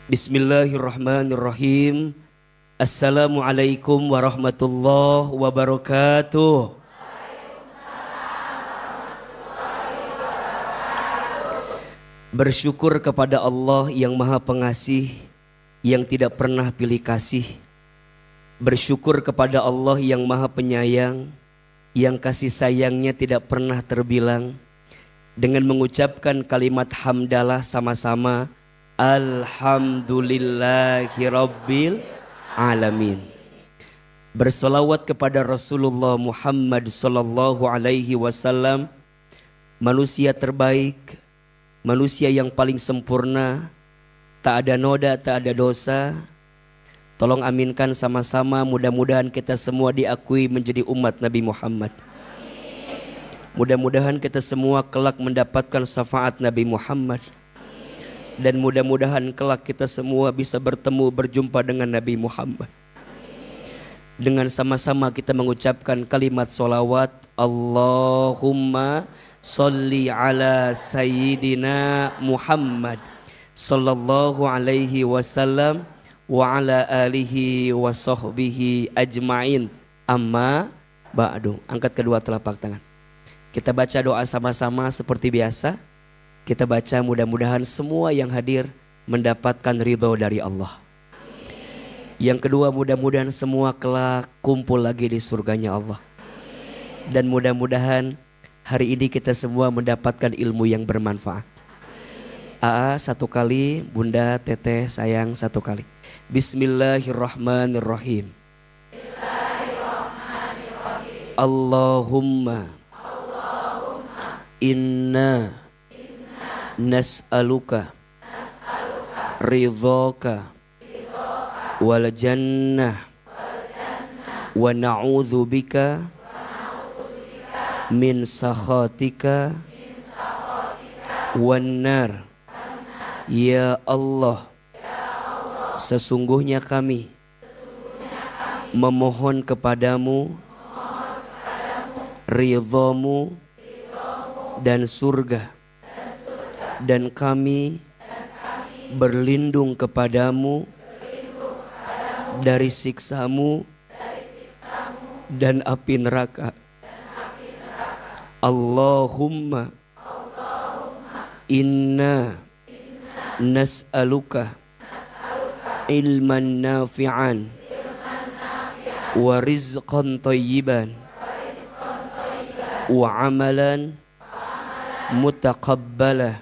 Bismillahirrahmanirrahim. Assalamualaikum warahmatullahi wabarakatuh. Bersyukur kepada Allah yang Maha Pengasih, yang tidak pernah pilih kasih. Bersyukur kepada Allah yang Maha Penyayang, yang kasih sayangnya tidak pernah terbilang. Dengan mengucapkan kalimat hamdalah sama-sama, Alhamdulillahi Rabbil Alamin. Bersolawat kepada Rasulullah Muhammad sallallahu alaihi wasallam, manusia terbaik, manusia yang paling sempurna, tak ada noda, tak ada dosa. Tolong aminkan sama-sama, mudah-mudahan kita semua diakui menjadi umat Nabi Muhammad. Mudah-mudahan kita semua kelak mendapatkan syafaat Nabi Muhammad. Dan mudah-mudahan kelak kita semua bisa bertemu berjumpa dengan Nabi Muhammad. Dengan sama-sama kita mengucapkan kalimat solawat, Allahumma salli ala Sayyidina Muhammad sallallahu alaihi wasallam wa ala alihi wa sahbihi ajma'in. Amma ba'du. Angkat kedua telapak tangan. Kita baca doa sama-sama seperti biasa. Kita baca mudah-mudahan semua yang hadir mendapatkan ridho dari Allah. Yang kedua, mudah-mudahan semua kelak kumpul lagi di surganya Allah. Dan mudah-mudahan hari ini kita semua mendapatkan ilmu yang bermanfaat. Aa satu kali, Bunda, Teteh, sayang satu kali. Bismillahirrahmanirrahim. Allahumma inna nas'aluka ridhaka wal jannah wa na'udzu bika min sakhatika wan nar. Ya Allah, sesungguhnya kami memohon kepadamu ridhamu dan surga, dan kami berlindung kepadamu dari siksamu dan api neraka. Allahumma inna nas'aluka ilman nafi'an wa rizqan thayyiban wa amalan mutaqabbalah.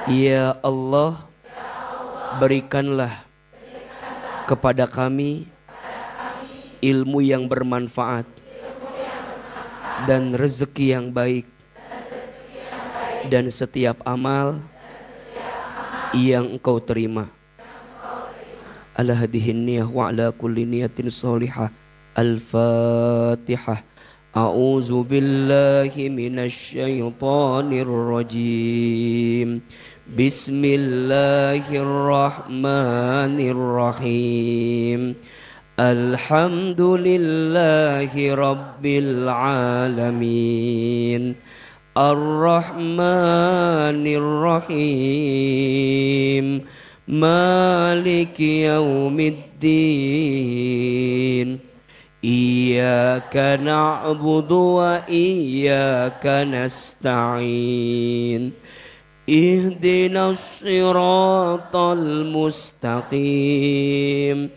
Ya Allah, berikanlah kepada kami ilmu yang bermanfaat dan rezeki yang baik dan setiap amal yang Engkau terima. Ala hadihin niyah wa ala kulli niyatin salihah. Al-Fatihah. A'udzu billahi minasy syaithanir rajim. Bismillahirrahmanirrahim. Alhamdulillahi rabbil alamin. Ar-Rahmanir Rahim. Maliki yaumiddin. Iyyaka na'budu wa iyyaka nasta'in. Ihdinas siratal mustaqim.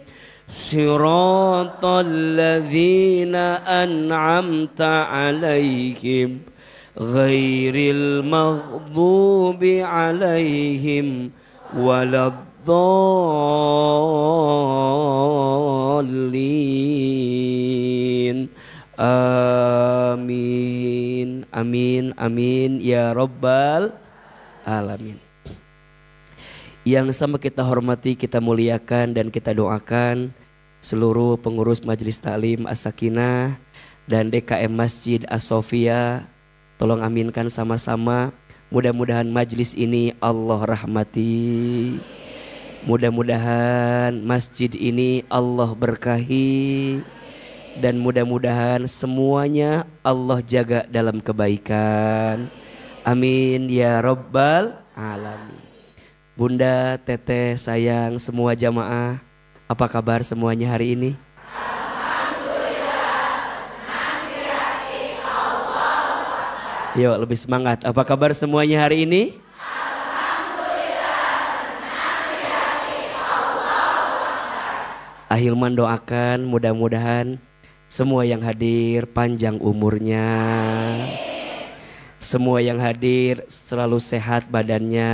Siratal ladzina an'amta 'alaihim ghairil maghdubi 'alaihim waladdallin. Amin. Amin. Amin ya rabbal alamin. Yang sama kita hormati, kita muliakan dan kita doakan seluruh pengurus Majelis Taklim As-Sakinah dan DKM Masjid As-Sofia. Tolong aminkan sama-sama. Mudah-mudahan majlis ini Allah rahmati. Mudah-mudahan masjid ini Allah berkahi. Dan mudah-mudahan semuanya Allah jaga dalam kebaikan. Amin ya rabbal alamin. Bunda, teteh, sayang, semua jamaah, apa kabar semuanya hari ini? Yuk lebih semangat. Apa kabar semuanya hari ini? Ahilman doakan mudah-mudahan semua yang hadir panjang umurnya. Semua yang hadir selalu sehat badannya.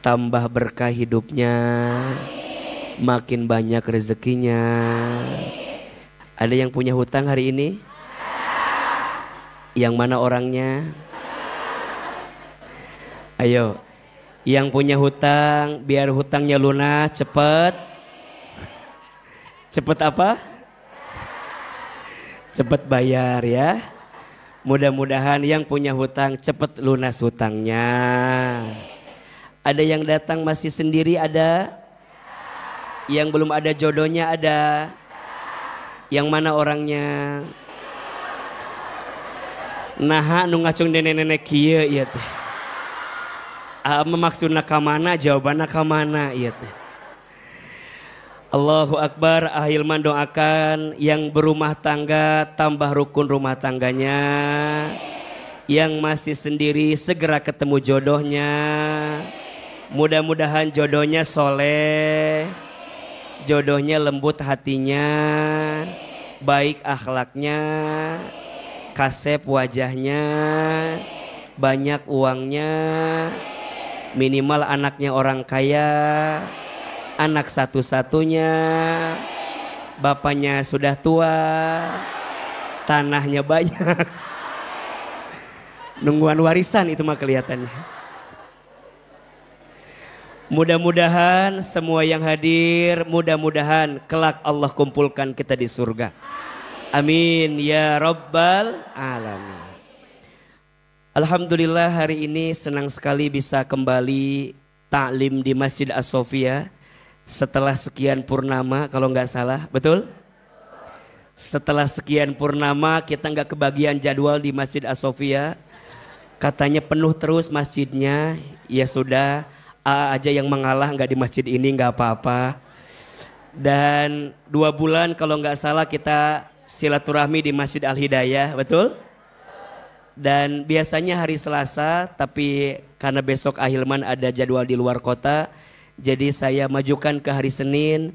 Tambah berkah hidupnya. Makin banyak rezekinya. Ada yang punya hutang hari ini? Yang mana orangnya? Ayo, yang punya hutang biar hutangnya lunas cepet. Cepet apa? Cepet bayar ya. Mudah-mudahan yang punya hutang cepet lunas hutangnya. Ada yang datang masih sendiri ada? Yang belum ada jodohnya ada? Yang mana orangnya? Nah, nu ngacung nenek-nenek kieu ieu teh. Maksudna ka mana? Jawabanna ka mana ieu teh. Allahu Akbar. Ahilman doakan yang berumah tangga tambah rukun rumah tangganya. Yang masih sendiri segera ketemu jodohnya. Mudah-mudahan jodohnya soleh. Jodohnya lembut hatinya. Baik akhlaknya. Kasep wajahnya, banyak uangnya, minimal anaknya orang kaya, anak satu-satunya, bapaknya sudah tua, tanahnya banyak, nungguan warisan itu mah kelihatannya. Mudah-mudahan semua yang hadir, mudah-mudahan kelak Allah kumpulkan kita di surga. Amin ya Rabbal Alamin. Alhamdulillah hari ini senang sekali bisa kembali taklim di Masjid As-Sofia setelah sekian purnama kalau nggak salah, betul? Setelah sekian purnama kita nggak kebagian jadwal di Masjid As-Sofia. Katanya penuh terus masjidnya, ya sudah aja yang mengalah nggak di masjid ini nggak apa-apa. Dan 2 bulan kalau nggak salah kita silaturahmi di Masjid Al-Hidayah, betul? Dan biasanya hari Selasa, tapi karena besok Ahilman ada jadwal di luar kota, jadi saya majukan ke hari Senin.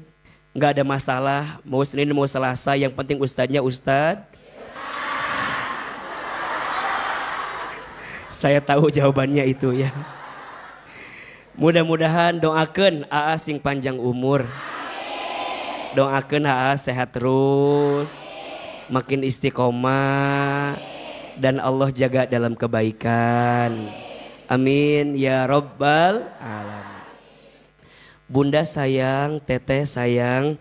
Nggak ada masalah, mau Senin mau Selasa, yang penting ustadznya ustadz. Saya tahu jawabannya itu ya. Mudah-mudahan doakan AA sing panjang umur. Doakan AA sehat terus. Makin istiqomah dan Allah jaga dalam kebaikan. Amin ya Rabbal Alamin. Bunda sayang, teteh sayang,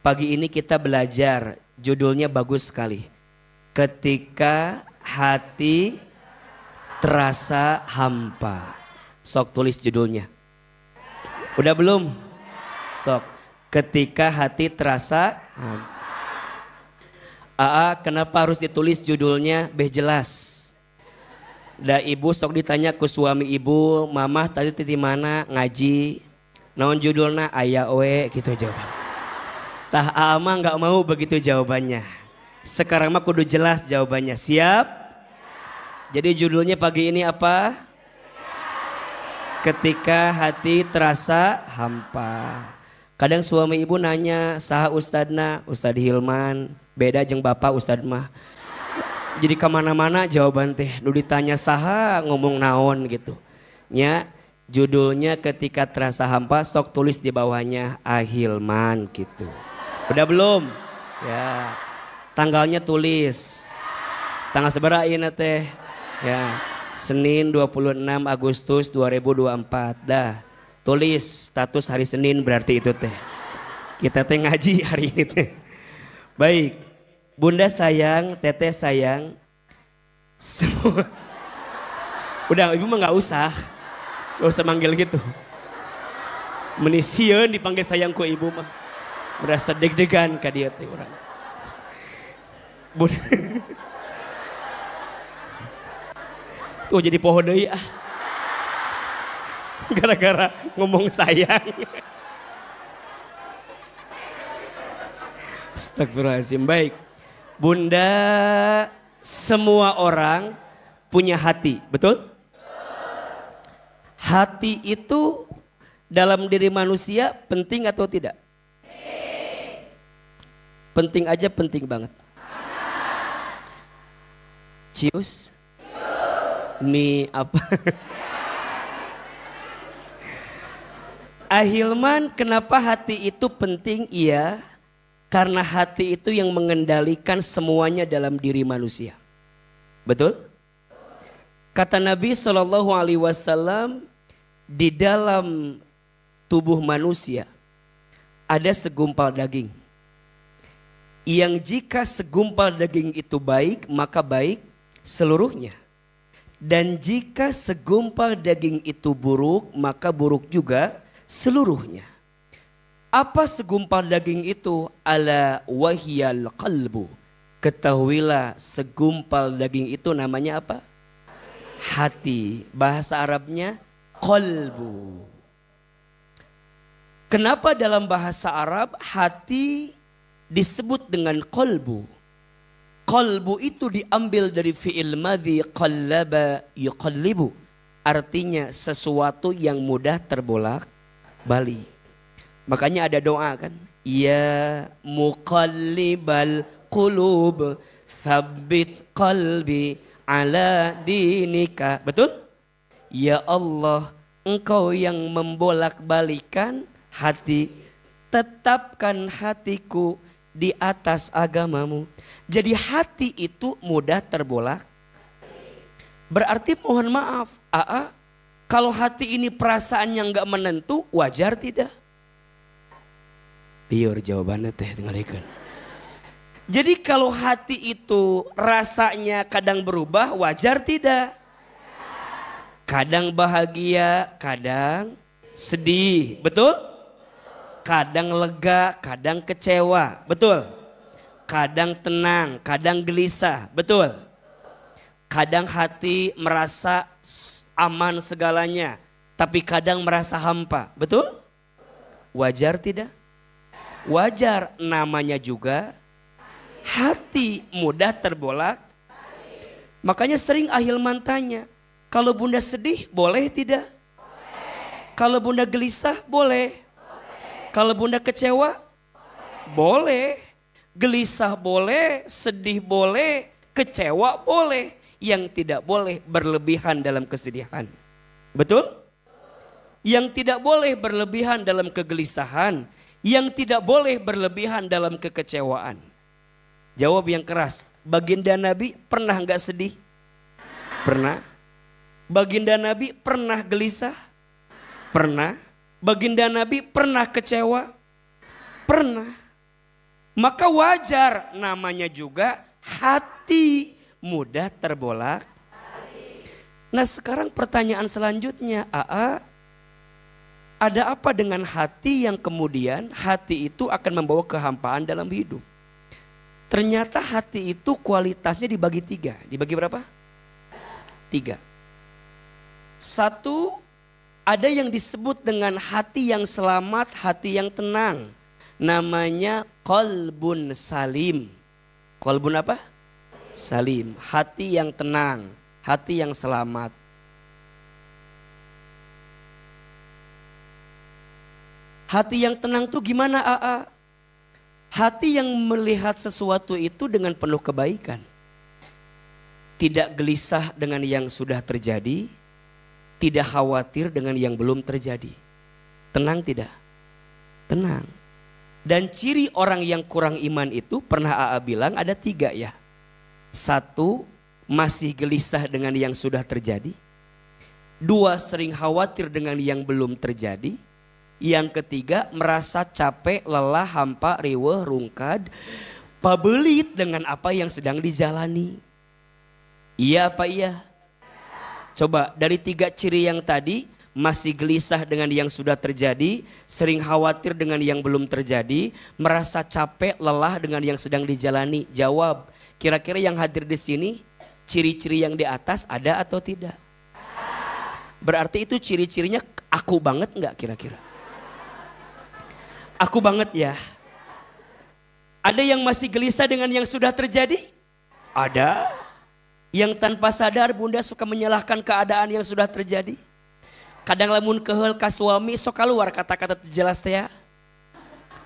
pagi ini kita belajar, judulnya bagus sekali. Ketika hati terasa hampa. Sok tulis judulnya. Udah belum? Sok. Ketika hati terasa hampa. Kenapa harus ditulis judulnya beh jelas? Da ibu sok ditanya ke suami ibu, mamah tadi di mana ngaji, naon judulna aya we gitu jawaban. Tah mah nggak mau begitu jawabannya. Sekarang mah kudu jelas jawabannya. Siap? Jadi judulnya pagi ini apa? Ketika hati terasa hampa. Kadang suami ibu nanya, saha ustadna? Ustad Hilman. Beda jeung bapak ustad mah. Jadi kemana-mana jawaban teh. Nu ditanya saha ngomong naon gitu. Nya judulnya ketika terasa hampa sok tulis di bawahnya Ahilman gitu. Udah belum? Ya. Tanggalnya tulis. Tanggal seberapa ini teh? Ya. Senin 26 Agustus 2024. Dah. Tulis status hari Senin berarti itu teh. Kita teh ngaji hari ini teh. Baik, bunda sayang, teteh sayang, semua. Udah ibu mah gak usah manggil gitu. Menisieun dipanggil sayang ku ibu mah. Merasa deg-degan ka dia teh urang. Bunda. Tuh jadi poho deui ah. Gara-gara ngomong sayang. Astagfirullahaladzim. Baik. Bunda, semua orang punya hati, betul? Hati itu dalam diri manusia penting atau tidak? Penting aja, penting banget. Cius? Mi apa? Ahilman, kenapa hati itu penting? Iya, karena hati itu yang mengendalikan semuanya dalam diri manusia. Betul? Kata Nabi SAW, di dalam tubuh manusia ada segumpal daging. Yang jika segumpal daging itu baik, maka baik seluruhnya. Dan jika segumpal daging itu buruk, maka buruk juga seluruhnya. Apa segumpal daging itu? Ala wahiyal qalbu. Ketahuilah segumpal daging itu namanya apa? Hati. Bahasa Arabnya qalbu. Kenapa dalam bahasa Arab hati disebut dengan qalbu? Qalbu itu diambil dari fi'il madhi qallaba yuqallibu. Artinya sesuatu yang mudah terbolak balik. Makanya ada doa kan? Ya muqallibal qulub tsabbit qalbi ala dinika. Betul? Ya Allah, Engkau yang membolak-balikan hati, tetapkan hatiku di atas agamamu. Jadi hati itu mudah terbolak. Berarti mohon maaf, kalau hati ini perasaan yang gak menentu, wajar tidak? Liur jawabannya teh tinggal ikut. Jadi kalau hati itu rasanya kadang berubah, wajar tidak? Kadang bahagia, kadang sedih, betul? Kadang lega, kadang kecewa, betul? Kadang tenang, kadang gelisah, betul? Kadang hati merasa aman segalanya, tapi kadang merasa hampa, betul? Wajar tidak? Wajar, namanya juga hati mudah terbolak. Makanya sering Ahilman tanya, kalau bunda sedih boleh tidak? Kalau bunda gelisah boleh? Kalau bunda kecewa boleh? Gelisah boleh, sedih boleh, kecewa boleh. Yang tidak boleh berlebihan dalam kesedihan. Betul? Yang tidak boleh berlebihan dalam kegelisahan. Yang tidak boleh berlebihan dalam kekecewaan. Jawab yang keras. Baginda Nabi pernah gak sedih? Pernah. Baginda Nabi pernah gelisah? Pernah. Baginda Nabi pernah kecewa? Pernah. Maka wajar, namanya juga hati mudah terbolak. Nah sekarang pertanyaan selanjutnya, ada apa dengan hati yang kemudian hati itu akan membawa kehampaan dalam hidup? Ternyata hati itu kualitasnya dibagi 3. Dibagi berapa? 3. 1, ada yang disebut dengan hati yang selamat, hati yang tenang. Namanya qalbun salim. Qalbun apa? Salim. Hati yang tenang, hati yang selamat. Hati yang tenang tuh gimana Hati yang melihat sesuatu itu dengan penuh kebaikan. Tidak gelisah dengan yang sudah terjadi. Tidak khawatir dengan yang belum terjadi. Tenang tidak? Tenang. Dan ciri orang yang kurang iman itu pernah bilang ada 3 ya. 1, masih gelisah dengan yang sudah terjadi. 2, sering khawatir dengan yang belum terjadi. Yang ketiga, merasa capek, lelah, hampa, riweuh, rungkad, pabelit dengan apa yang sedang dijalani. Iya apa iya? Coba dari 3 ciri yang tadi, masih gelisah dengan yang sudah terjadi, sering khawatir dengan yang belum terjadi, merasa capek, lelah dengan yang sedang dijalani. Jawab, kira-kira yang hadir di sini, ciri-ciri yang di atas ada atau tidak? Berarti itu ciri-cirinya aku banget nggak kira-kira? Aku banget ya. Ada yang masih gelisah dengan yang sudah terjadi? Ada. Yang tanpa sadar bunda suka menyalahkan keadaan yang sudah terjadi. Kadang lamun keheul ka suami sok keluar kata-kata jelas teh ya.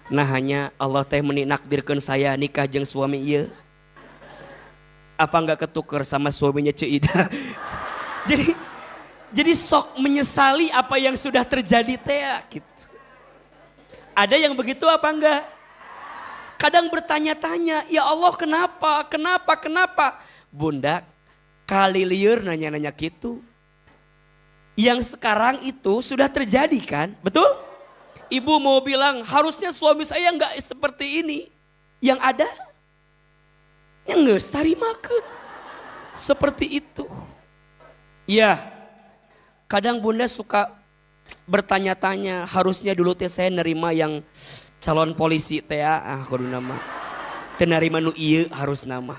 Nah hanya Allah teh menakdirkan saya nikah jeung suami ieu. Apa enggak ketuker sama suaminya Ceu Ida? Jadi sok menyesali apa yang sudah terjadi teh ya gitu. Ada yang begitu apa enggak? Kadang bertanya-tanya, ya Allah kenapa? Bunda kali liur nanya-nanya gitu. Yang sekarang itu sudah terjadi kan, betul? Ibu mau bilang harusnya suami saya enggak seperti ini. Yang ada, yang geus tarimakeun. Seperti itu. Ya, kadang bunda suka bertanya-tanya, harusnya dulu teh saya nerima yang calon polisi teh kudu nama. Teu narima nu ieu harus nama.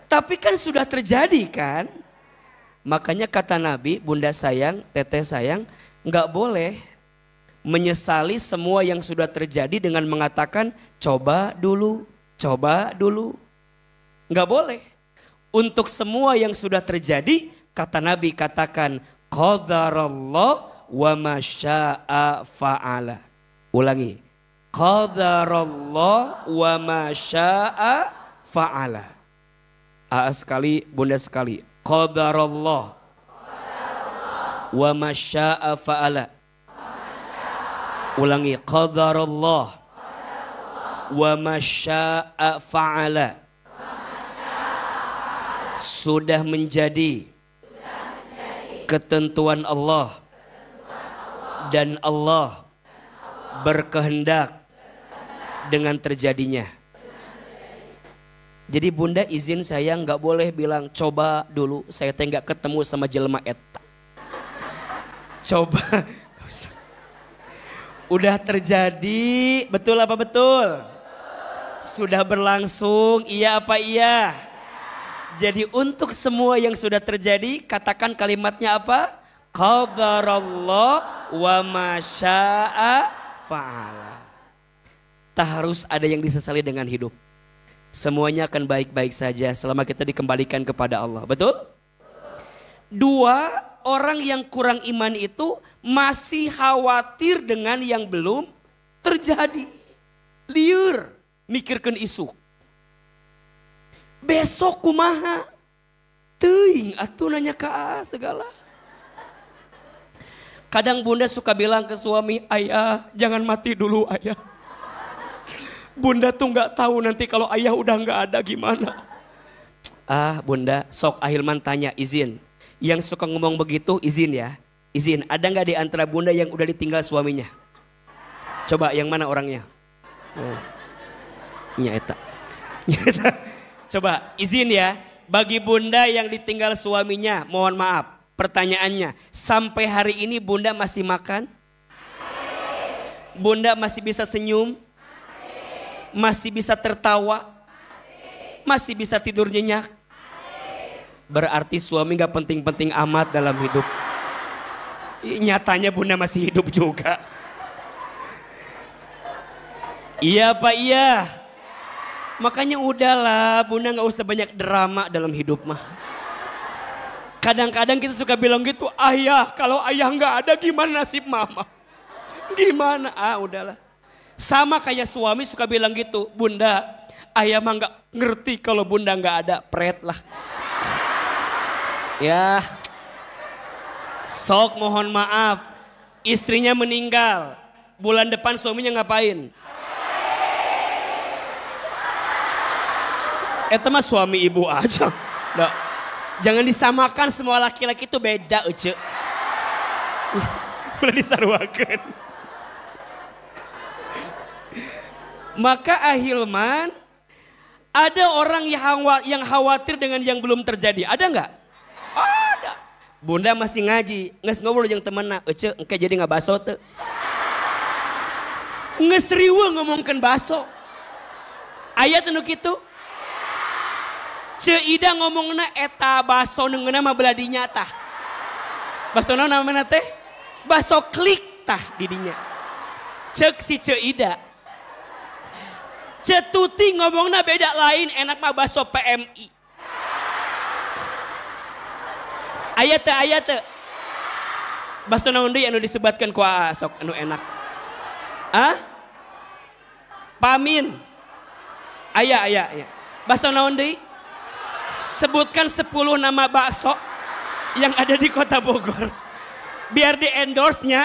Tapi kan sudah terjadi kan. Makanya kata Nabi, bunda sayang, teteh sayang, enggak boleh menyesali semua yang sudah terjadi dengan mengatakan coba dulu. Enggak boleh. Untuk semua yang sudah terjadi, kata Nabi katakan qadarallah wa ma syaa fa'ala. Ulangi. Qadarallah wa ma syaa fa'ala. Sekali, bunda sekali. Qadarallah wa ma syaa fa'ala. Ulangi. Qadarallah wa ma syaa fa'ala. Sudah menjadi ketentuan Allah dan Allah berkehendak dengan terjadinya. Jadi bunda izin saya nggak boleh bilang coba dulu saya teh nggak ketemu sama jelema eta. Coba. Udah terjadi, betul apa betul? Sudah berlangsung, iya apa iya? Jadi untuk semua yang sudah terjadi katakan kalimatnya apa? Qadarallah wa ma syaa fa'ala. Tak harus ada yang disesali dengan hidup. Semuanya akan baik-baik saja selama kita dikembalikan kepada Allah. Betul? Dua, orang yang kurang iman itu masih khawatir dengan yang belum terjadi. Liur, mikirkan isu. Besok kumaha? Teuing atuh nanya ka segala. Kadang bunda suka bilang ke suami, ayah jangan mati dulu ayah. Bunda tuh gak tahu nanti kalau ayah udah gak ada gimana. Bunda sok Ahilman tanya izin. Yang suka ngomong begitu izin ya. Izin, ada gak di antara bunda yang udah ditinggal suaminya? Coba yang mana orangnya? Nyata. Coba izin ya. Bagi bunda yang ditinggal suaminya, mohon maaf. Pertanyaannya, sampai hari ini bunda masih makan? Bunda masih bisa senyum? Masih bisa tertawa? Masih bisa tidur nyenyak? Berarti suami gak penting-penting amat dalam hidup. Nyatanya bunda masih hidup juga. Iya Pak iya. Makanya udahlah bunda gak usah banyak drama dalam hidup mah. Kadang-kadang kita suka bilang gitu, ayah kalau ayah gak ada gimana nasib mama? Gimana? Udahlah. Sama kayak suami suka bilang gitu, bunda ayah mah gak ngerti kalau bunda gak ada, pret lah. Ya, sok mohon maaf, istrinya meninggal, bulan depan suaminya ngapain? Itu mah suami ibu aja. Nggak. Jangan disamakan semua laki-laki itu beda ece. Udah disarwakan. Maka Ahilman, ada orang yang khawatir dengan yang belum terjadi. Ada nggak? Ada. Bunda masih ngaji, nges ngobrol yang temenna, ece engke jadi nggak baso tuh. Nges riwa ngomongkan baso. Ayat nu kitu. Ceu Ida ngomongna eta baso neungeuna mah beladinya tah. Baso naon namanya teh? Baso klik tah didinya. Cek si Ce Ida. Cetuti ngomongna beda lain, enak mah baso PMI. Aya teu. Baso naon deui anu disebatkeun ku Aa sok anu enak. Pamin. Aya. Baso naon deui? Sebutkan 10 nama bakso yang ada di Kota Bogor. Biar di endorse-nya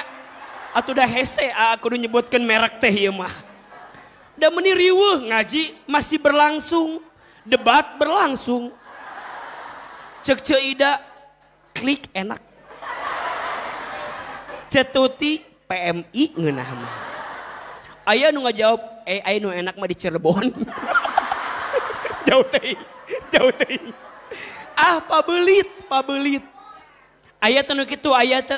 atuh dah hese aku nyebutkan merek teh ieu mah. Da meuni riweuh ngaji masih berlangsung, debat berlangsung. Cek Ce Ida klik enak. Cetuti PMI ngeunah mah. Aya nu ngajawab, aya nu enak mah di Cirebon. Jauh teh. Pabelit. Aya teh nu kitu, aya teh.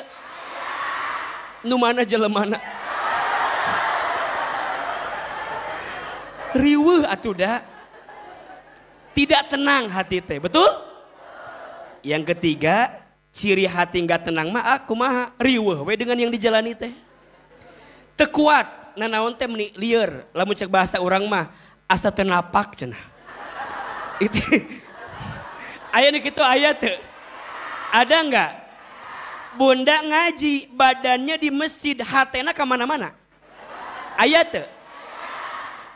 Nu mana jelemana? Riweuh atuh da. Tidak tenang hati teh, betul? Yang ketiga, ciri hati enggak tenang mah kumaha? Riweuh we dengan yang dijalani teh. Teu kuat, nanaon teh meuni lieur, lamun cek bahasa urang mah asa teu napak cenah. Itu aya nu kitu aya teu? Ada enggak? Bunda ngaji badannya di masjid, hatena ka mana-mana. Aya teu?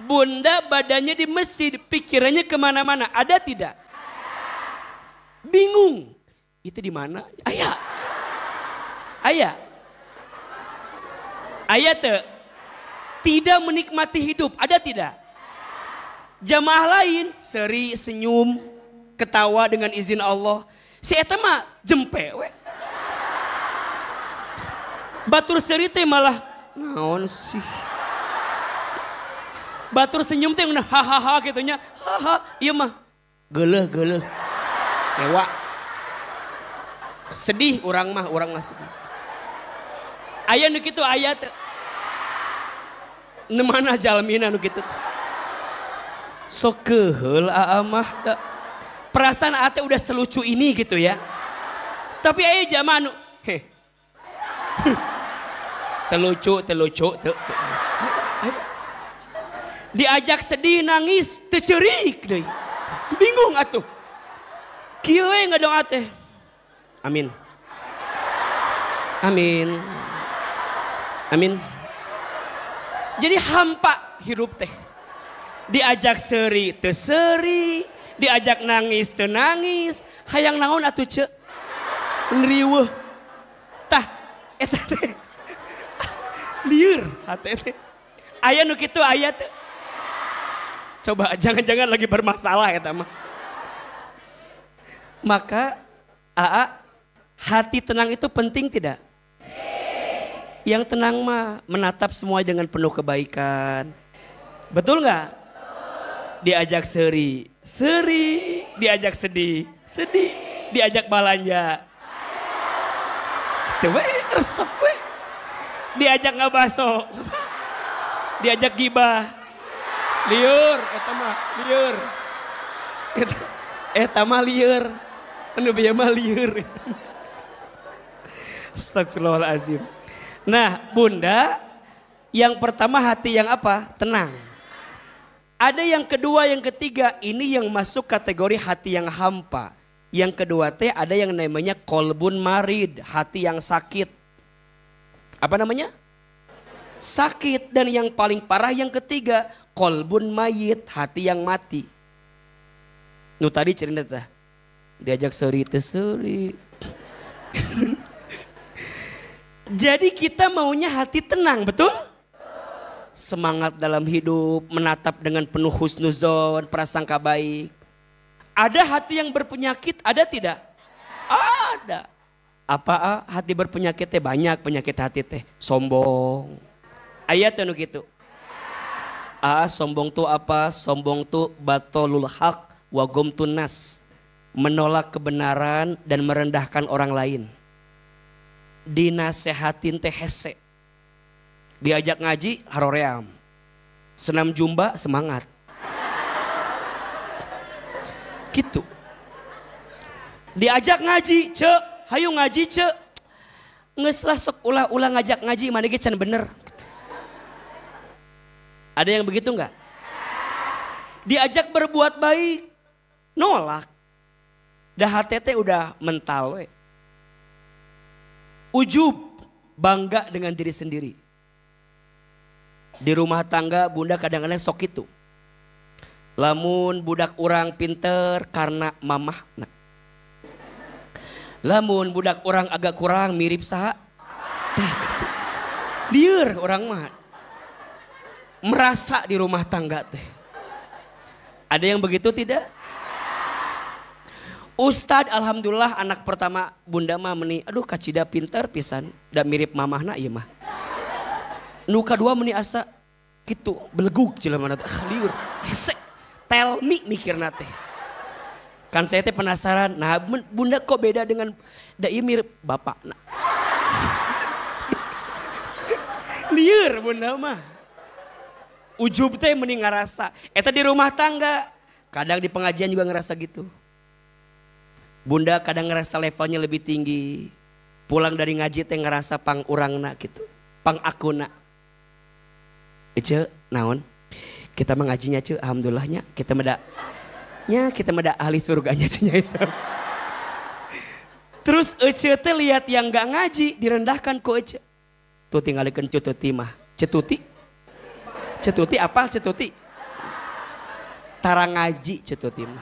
Bunda badannya di masjid, pikirannya kemana mana. Ada tidak? Bingung. Itu di mana? Aya. Aya teu? Tidak menikmati hidup. Ada tidak? Jamaah lain seri, senyum, ketawa dengan izin Allah. Si eta mah jempe we. Batur seri teh malah naon sih. Batur senyum teh hahaha gitunya. Haha, ieu mah geuleuh. Ewa. Sedih urang mah sedih. Aya nu kitu aya teh. Nu mana jalmina nu kitu? Sok keheul mah perasaan ate udah selucu ini gitu ya. Tapi aya jamaah anu telucu. Diajak sedih nangis teceurik deui. Bingung atuh. Kieu we ngadong ate. Amin. Jadi hampa hidup teh. Diajak seri teu seri, diajak nangis teu nangis, hayang naon atuh ce? Riweuh. Tah eta teh. Lieur hate teh. Aya nu kitu aya teh. Coba jangan-jangan lagi bermasalah eta mah. Maka hati tenang itu penting tidak? Yang tenang mah menatap semua dengan penuh kebaikan. Betul nggak? Diajak seri, diajak sedih, diajak balanja. Gitu we, resep we. Diajak ngabaso, diajak gibah. Lieur, eta mah lieur. Anu bieu mah lieur. Astagfirullahalazim. Nah, Bunda, yang pertama hati yang apa? Tenang. Ada yang kedua, yang ketiga, ini yang masuk kategori hati yang hampa. Yang kedua teh ada yang namanya kolbun marid, hati yang sakit. Apa namanya? Sakit. Dan yang paling parah yang ketiga, kolbun mayit, hati yang mati. Nu tadi cerita teh, diajak seri teh seri. Jadi kita maunya hati tenang, betul? Semangat dalam hidup, menatap dengan penuh husnuzon, prasangka baik. Ada hati yang berpenyakit, ada tidak? Ada. Apa hati berpenyakit teh? Banyak penyakit hati teh. Sombong. Ayat anu gitu. Sombong tuh apa? Sombong tuh batolul haq wa gomtun nas. Menolak kebenaran dan merendahkan orang lain. Dinasehatin teh hese. Diajak ngaji haroream. Senam jumba semangat. Gitu. Diajak ngaji, ce, hayu ngaji ce. Nges lah sok ulah ngajak ngaji mana ge can bener. Ada yang begitu enggak? Diajak berbuat baik, nolak. Dah hati udah mental we. Ujub, bangga dengan diri sendiri. Di rumah tangga bunda kadang-kadang sok itu. Lamun budak orang pinter karena mamah. Lamun budak orang agak kurang mirip saha. Dah gitu. Lieur orang mah. Merasa di rumah tangga teh. Ada yang begitu tidak? Ustad alhamdulillah anak pertama bunda mah meni. Aduh kacida pinter pisan. Da mirip mamahna ieu mah. Nu kadua meni asa gitu beleguk jelema teh. Lieur. Hese. Tell me mikirna teh. Kan saya teh penasaran, nah bunda kok beda dengan da ieu mirip bapakna. Lieur bunda mah. Ujub teh mending ngarasa. Eta di rumah tangga. Kadang di pengajian juga ngerasa gitu. Bunda kadang ngerasa levelnya lebih tinggi. Pulang dari ngaji teh ngerasa pang urangna gitu. Pang akuna. Ece naon? Kita mengajinya cuy, alhamdulillahnya kita meda ahli surganya cuy. Terus Ece teh lihat yang gak ngaji direndahkan ku Ece. Tuh tinggalikeun Cetuti mah. Cetuti apa Cetuti? Tarang ngaji Cetuti mah.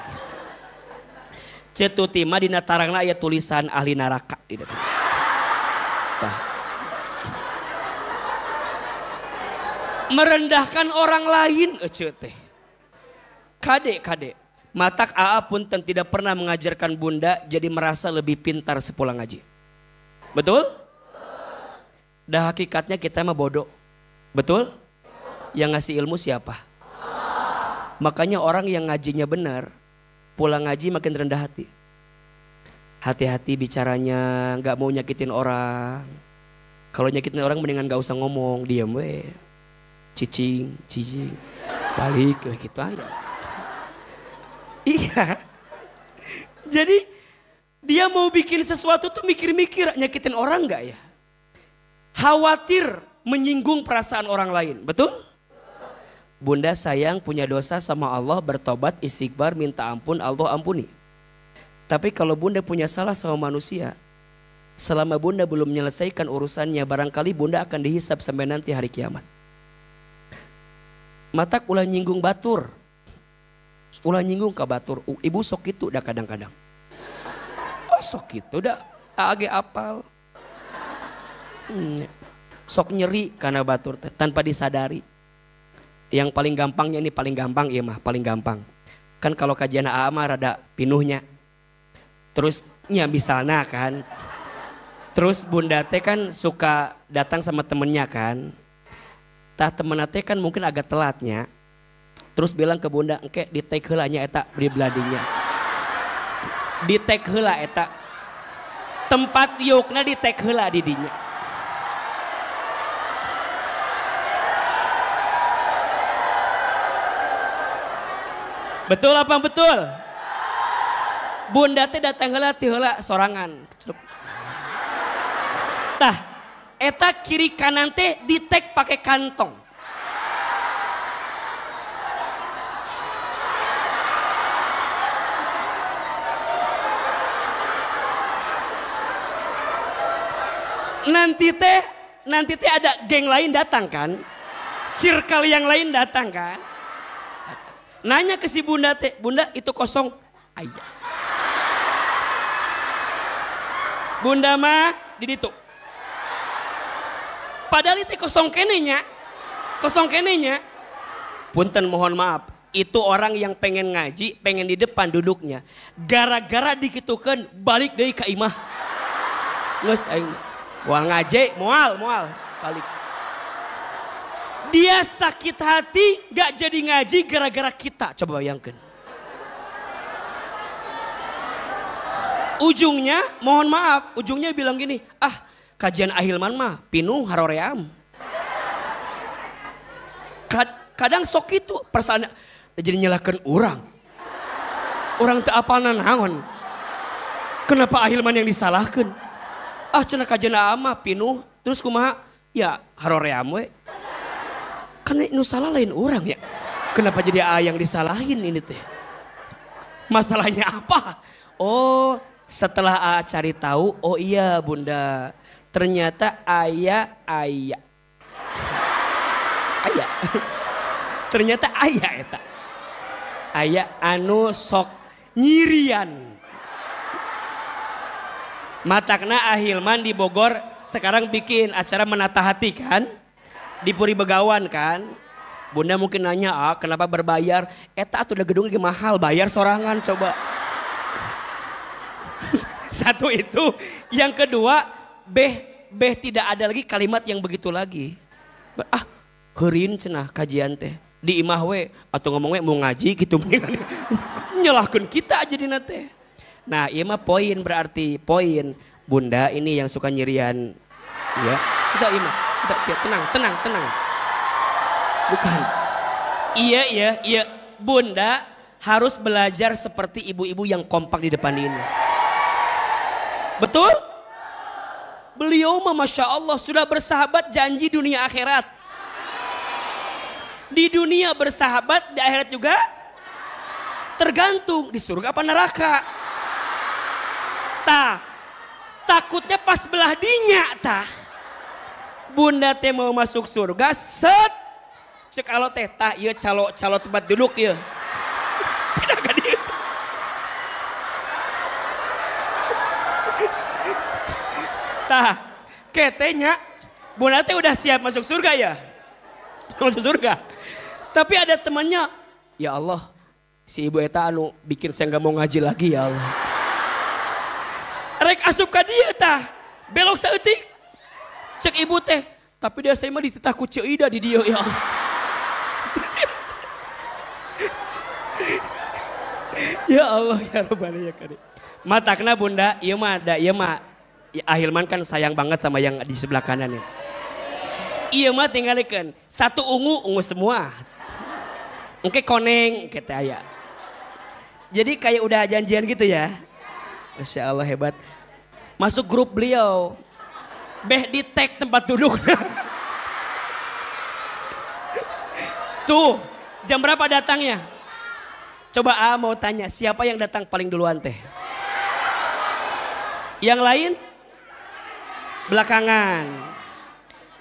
Cetuti mah dina tarangna aya tulisan ahli neraka di depan. Tah. Merendahkan orang lain Ece teh. Kade. Matak Aa pun tidak pernah mengajarkan bunda jadi merasa lebih pintar sepulang ngaji. Betul? Dah hakikatnya kita mah bodoh. Betul? Yang ngasih ilmu siapa? Makanya orang yang ngajinya benar, pulang ngaji makin rendah hati. Hati-hati bicaranya, gak mau nyakitin orang. Kalau nyakitin orang mendingan gak usah ngomong, diam we. Cicing, balik gitu aja. Iya. Jadi dia mau bikin sesuatu tuh mikir-mikir nyakitin orang gak ya? Khawatir menyinggung perasaan orang lain, betul? Bunda sayang punya dosa sama Allah, bertobat, istighfar, minta ampun, Allah ampuni. Tapi kalau bunda punya salah sama manusia, selama bunda belum menyelesaikan urusannya, barangkali bunda akan dihisab sampai nanti hari kiamat. Matak ulah nyinggung batur. Ulah nyinggung ke batur. Ibu sok itu dah kadang-kadang. Oh sok itu dah age apal. Sok nyeri karena batur tanpa disadari. Yang paling gampangnya ini paling gampang iya mah paling gampang. Kan kalau kajian AA mah rada pinuhnya. Terus ya misalnya kan. Terus bunda teh kan suka datang sama temennya kan. Tah temen teh kan mungkin agak telatnya. Terus bilang ke bunda, engke di take heula nya eta di bladinya. Di take heula eta. Tempat yukna di take heula di dinya. Betul apa betul? Bunda teh datang heula ti heula sorangan. Tah, eta kiri kanan teh di take pakai kantong. Nanti teh ada geng lain datang kan, circle yang lain datang kan. Nanya ke si bunda teh, bunda itu kosong, ayah. Bunda mah di ditu. Padahal itu kosong kenenya. Punten mohon maaf, itu orang yang pengen ngaji, pengen di depan duduknya. Gara-gara dikitukan balik deui ka imah. Nges aing. Wah ngaji, moal balik. Dia sakit hati gak jadi ngaji gara-gara kita. Coba bayangkan. Ujungnya mohon maaf. Ujungnya bilang gini. Kajian Ahilman mah pinuh haroream. Kadang sok itu perasaan jadi nyalahkan orang. Orang teu apalna naon. Kenapa Ahilman yang disalahkan? Ah cenah kajana ama pinuh. Terus kumaha? Ya haroream we. Kan nu salah lain orang ya. Kenapa jadi yang disalahin ini teh? Masalahnya apa? Oh setelah cari tahu, oh iya bunda. Ternyata ayah. Ternyata ayah eta. Ayah anu sok nyirian. Matakna Ahilman di Bogor sekarang bikin acara menata hati kan. Di Puri Begawan kan. Bunda mungkin nanya, kenapa berbayar? Eta atuh udah gedung lagi mahal, bayar sorangan coba. Satu itu. Yang kedua, beh tidak ada lagi kalimat yang begitu lagi. Heureun cenah kajian teh. Di imah we atau ngomong we mau ngaji gitu. Nyalahkeun kita aja dina teh. Nah, ieu mah poin berarti poin. Bunda ini yang suka nyirian ya. Kita imah. Tenang. Bukan. Iya. Bunda harus belajar seperti ibu-ibu yang kompak di depan ini. Betul? Beliau mah Masya Allah sudah bersahabat janji dunia akhirat. Di dunia bersahabat, di akhirat juga tergantung di surga apa neraka. Takutnya pas belah dinya Bunda teh mau masuk surga set cek alo teh ieu calo tempat duduk ieu. Pindah ka dieu. Ketenya Bunda teh udah siap masuk surga ya. Masuk surga. Tapi ada temannya, ya Allah, si ibu eta anu bikin saya nggak mau ngaji lagi ya Allah. Rek asup ka dieu belok saeutik. Cek ibu teh, tapi dia saya mah dititah ku Ceuida di dieu ya Allah. Ya Allah ya Rabbana ya Karim. Matakna Bunda, ieu mah Ahilman kan sayang banget sama yang di sebelah kanan ya. Iya mah tinggalkan satu ungu semua. Engke koneng kita aya. Jadi kayak udah janjian gitu ya. Masya Allah hebat. Masuk grup beliau. Di tag tempat duduk. Tuh jam berapa datangnya? Coba mau tanya siapa yang datang paling duluan teh? Yang lain? Belakangan.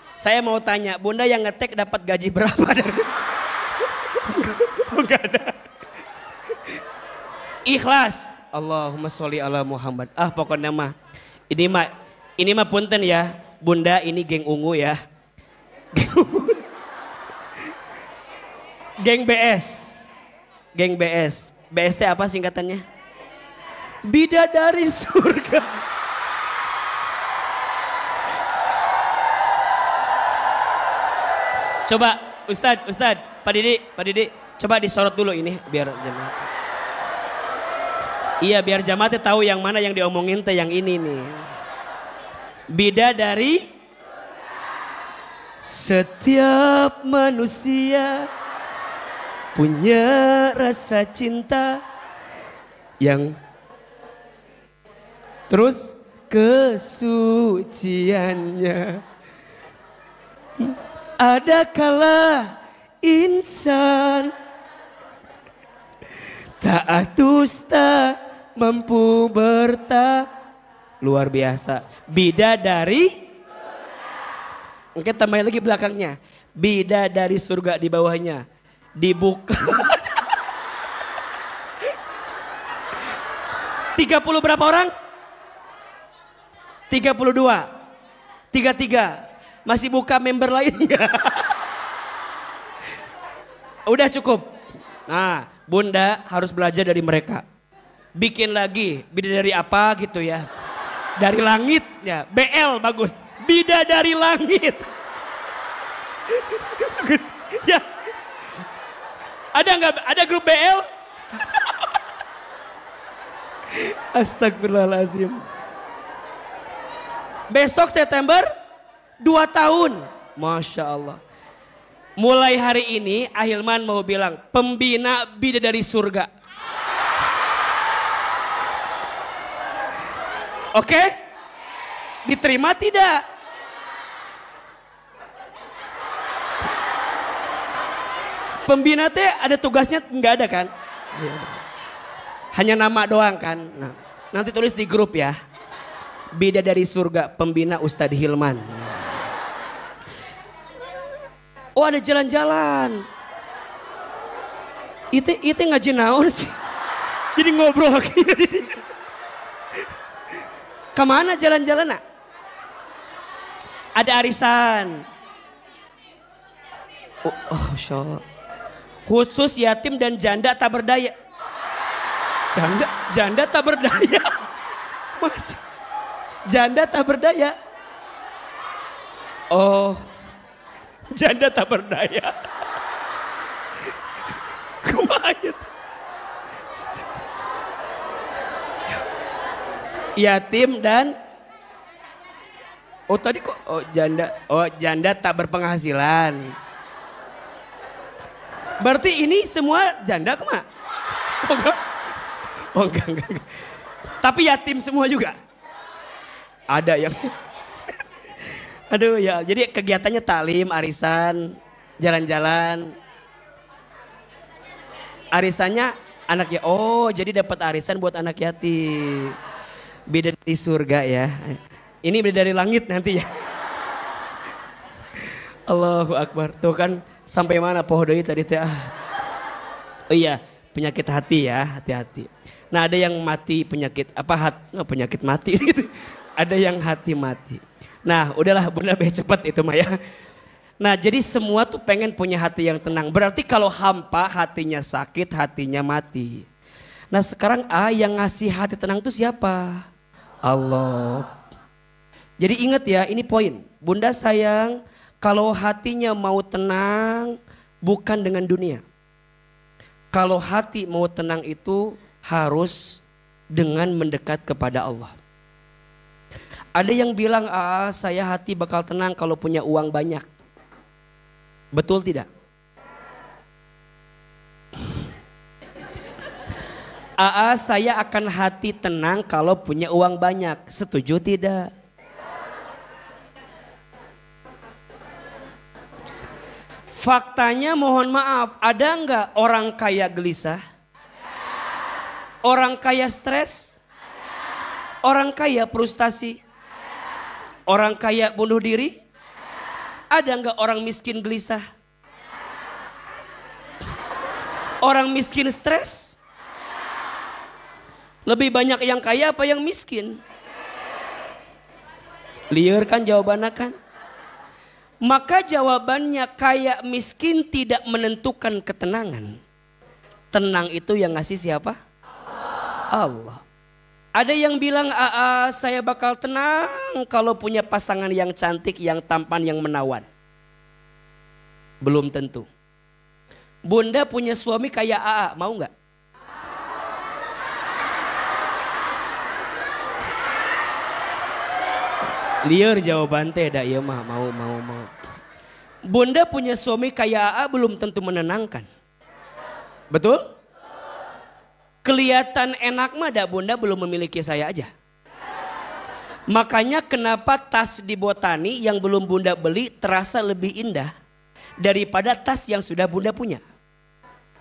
Saya mau tanya, Bunda yang ngetek dapat gaji berapa dari? Enggak ada. Ikhlas. Allahumma sholli ala Muhammad. Pokoknya mah ini mah punten ya. Bunda ini geng ungu ya. Geng BS. Geng BS. BS teh apa singkatannya? Bidadari surga. Coba Ustadz, Pak Didi, coba disorot dulu ini biar jamaah. Iya biar jamaah tahu yang mana yang diomongin teh yang ini nih. Bidadari setiap manusia punya rasa cinta yang terus kesuciannya. Ada kala insan tak dusta mampu luar biasa. Bidadari. Oke tambahin lagi belakangnya. Bidadari surga di bawahnya. Dibuka. 30 berapa orang? 32. 33. Masih buka member lain enggak? Udah cukup. Nah, Bunda harus belajar dari mereka. Bikin lagi, bidadari apa gitu ya. Dari langit ya, BL bagus. Bidadari langit. Bagus. Ya. Ada enggak? Ada grup BL? Astagfirullahaladzim. Besok September 2 tahun. Masya Allah. Mulai hari ini Ahilman mau bilang pembina bidadari surga. Oke? Diterima tidak? Pembina teh ada tugasnya nggak ada kan? Hanya nama doang kan? Nah, nanti tulis di grup ya. Bidadari Surga, pembina Ustadz Hilman. Oh ada jalan-jalan. Itu ngaji naon sih? Jadi ngobrol lagi. Kemana jalan-jalan nak? Ada arisan. Oh syok. Khusus yatim dan janda tak berdaya. Janda tak berdaya. Mas. Janda tak berdaya. Oh. Janda tak berdaya. Kumaha gitu. Yatim dan tadi kok janda tak berpenghasilan. Berarti ini semua janda kemana? Enggak. Tapi yatim semua juga. Ada yang aduh ya, jadi kegiatannya taklim, arisan, jalan-jalan. Arisannya anaknya, jadi dapat arisan buat anak yatim. Beda di surga ya. Ini beda dari langit nanti ya. Allahu Akbar. Tuh kan sampai mana pohodoi tadi teh. Oh iya, penyakit hati ya, hati-hati. Nah, ada yang mati penyakit penyakit mati gitu. Ada yang hati mati. Nah, udahlah Bunda cepat itu mah ya. Nah, jadi semua tuh pengen punya hati yang tenang. Berarti kalau hampa hatinya sakit, hatinya mati. Nah, sekarang yang ngasih hati tenang itu siapa? Allah. Jadi ingat ya, ini poin. Bunda sayang, kalau hatinya mau tenang bukan dengan dunia. Kalau hati mau tenang itu harus dengan mendekat kepada Allah. Ada yang bilang, saya hati bakal tenang kalau punya uang banyak. Betul tidak? Saya akan hati tenang kalau punya uang banyak. Setuju tidak? Faktanya mohon maaf, ada nggak orang kaya gelisah? Orang kaya stres? Orang kaya frustasi? Orang kaya bunuh diri? Ada nggak orang miskin gelisah? Orang miskin stres? Lebih banyak yang kaya apa yang miskin? Liar kan jawabannya kan? Maka jawabannya kaya miskin tidak menentukan ketenangan. Tenang itu yang ngasih siapa? Allah. Ada yang bilang saya bakal tenang kalau punya pasangan yang cantik, yang tampan, yang menawan. Belum tentu. Bunda punya suami kayak mau nggak? Liar jawaban teh dah iya mah mau. Bunda punya suami kayak belum tentu menenangkan. Betul? Kelihatan enak mah dah Bunda belum memiliki saya aja. Makanya kenapa tas di Botani yang belum Bunda beli terasa lebih indah daripada tas yang sudah Bunda punya.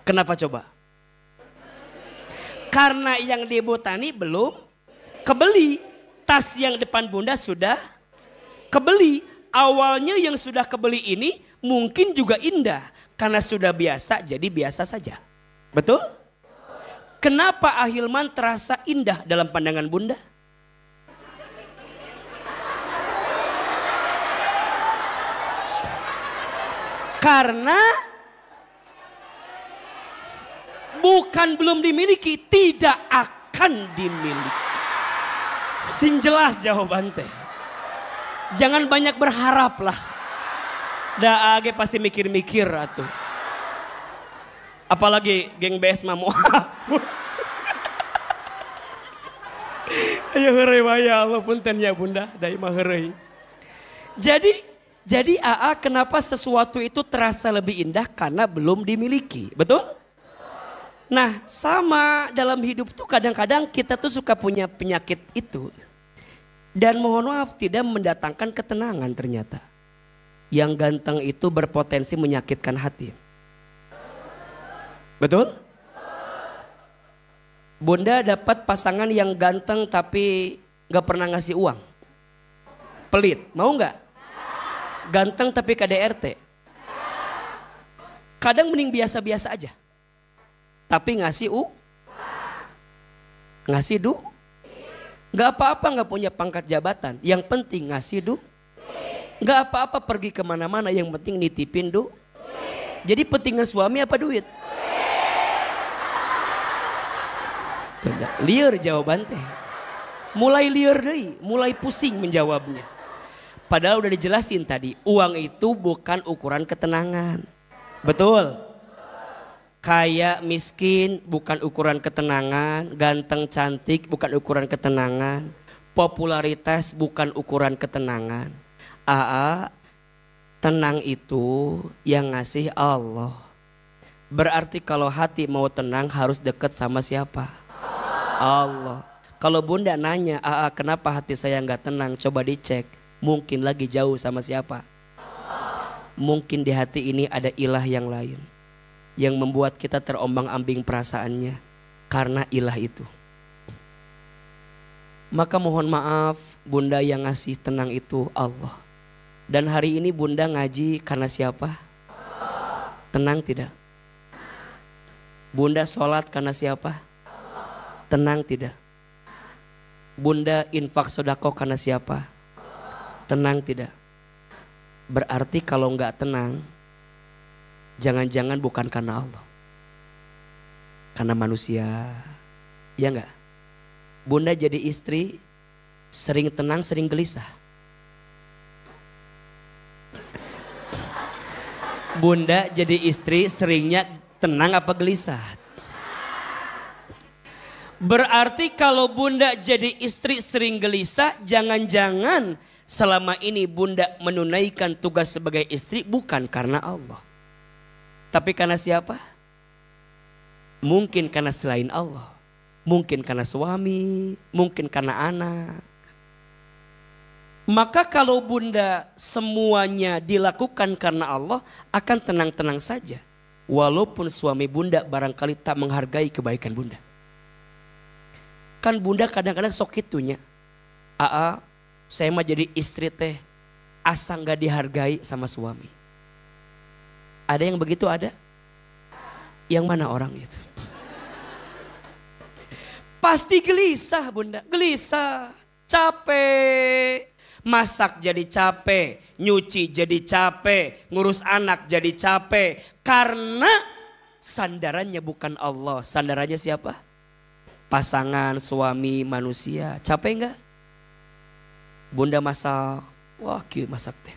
Kenapa coba? Karena yang di Botani belum kebeli. Tas yang depan Bunda sudah kebeli. Awalnya yang sudah kebeli ini mungkin juga indah. Karena sudah biasa jadi biasa saja. Betul? Kenapa Ahilman terasa indah dalam pandangan Bunda? Karena bukan belum dimiliki, tidak akan dimiliki. Sing jelas jawaban teh. Jangan banyak berharap lah. Da age pasti mikir-mikir atuh. Apalagi geng BS mah ayo heureuy mah ya Allah punten ya Bunda, dai mah heureuy. Jadi kenapa sesuatu itu terasa lebih indah karena belum dimiliki, betul? Nah sama dalam hidup tuh kadang-kadang kita tuh suka punya penyakit itu. Dan mohon maaf tidak mendatangkan ketenangan ternyata. Yang ganteng itu berpotensi menyakitkan hati. Betul? Bunda dapat pasangan yang ganteng tapi gak pernah ngasih uang. Pelit, mau gak? Ganteng tapi KDRT. Kadang mending biasa-biasa aja. Tapi ngasih ngasih gak apa-apa gak punya pangkat jabatan. Yang penting ngasih gak apa-apa pergi kemana-mana, yang penting nitipin Jadi pentingan suami apa duit? Liar jawaban teh. Mulai liar deh, mulai pusing menjawabnya. Padahal udah dijelasin tadi, uang itu bukan ukuran ketenangan. Betul? Kaya miskin bukan ukuran ketenangan, ganteng cantik bukan ukuran ketenangan, popularitas bukan ukuran ketenangan. Tenang itu yang ngasih Allah. Berarti kalau hati mau tenang harus dekat sama siapa? Allah. Kalau bunda nanya, kenapa hati saya nggak tenang? Coba dicek. Mungkin lagi jauh sama siapa? Mungkin di hati ini ada ilah yang lain. Yang membuat kita terombang-ambing perasaannya. Karena ilah itu. Maka mohon maaf, bunda yang ngasih tenang itu Allah. Dan hari ini bunda ngaji karena siapa? Tenang tidak? Bunda sholat karena siapa? Tenang tidak? Bunda infak sodako karena siapa? Tenang tidak? Berarti kalau nggak tenang, jangan-jangan bukan karena Allah. Karena manusia. Ya nggak? Bunda jadi istri, sering tenang, sering gelisah. Bunda jadi istri seringnya tenang apa gelisah? Berarti kalau bunda jadi istri sering gelisah, jangan-jangan selama ini bunda menunaikan tugas sebagai istri bukan karena Allah. Tapi karena siapa? Mungkin karena selain Allah. Mungkin karena suami, mungkin karena anak. Maka kalau bunda semuanya dilakukan karena Allah, akan tenang-tenang saja. Walaupun suami bunda barangkali tak menghargai kebaikan bunda. Kan bunda kadang-kadang sok itunya. Saya mah jadi istri teh asa gak dihargai sama suami. Ada yang begitu ada? Yang mana orang itu? Pasti gelisah bunda, gelisah, capek. Masak jadi capek, nyuci jadi capek, ngurus anak jadi capek. Karena sandarannya bukan Allah, sandarannya siapa? Pasangan, suami, manusia. Capek enggak? Bunda masak, wah kieu masak teh.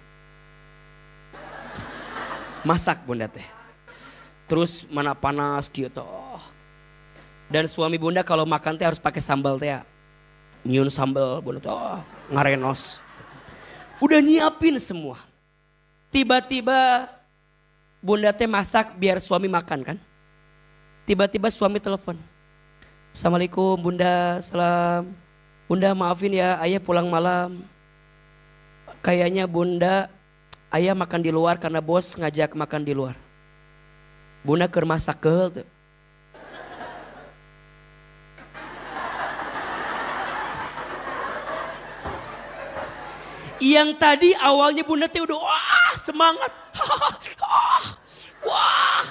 Masak bunda teh. Terus mana panas kieu teh. Dan suami bunda kalau makan teh harus pakai sambal teh ya. Nyun sambal bunda teh ngarenos. Udah nyiapin semua. Tiba-tiba bunda teh masak biar suami makan kan. Tiba-tiba suami telepon. Assalamualaikum bunda, salam. Bunda maafin ya ayah pulang malam. Kayaknya bunda, ayah makan di luar karena bos ngajak makan di luar. Bunda keur masak keul tuh. Yang tadi awalnya bunda teh udah wah semangat. Wah.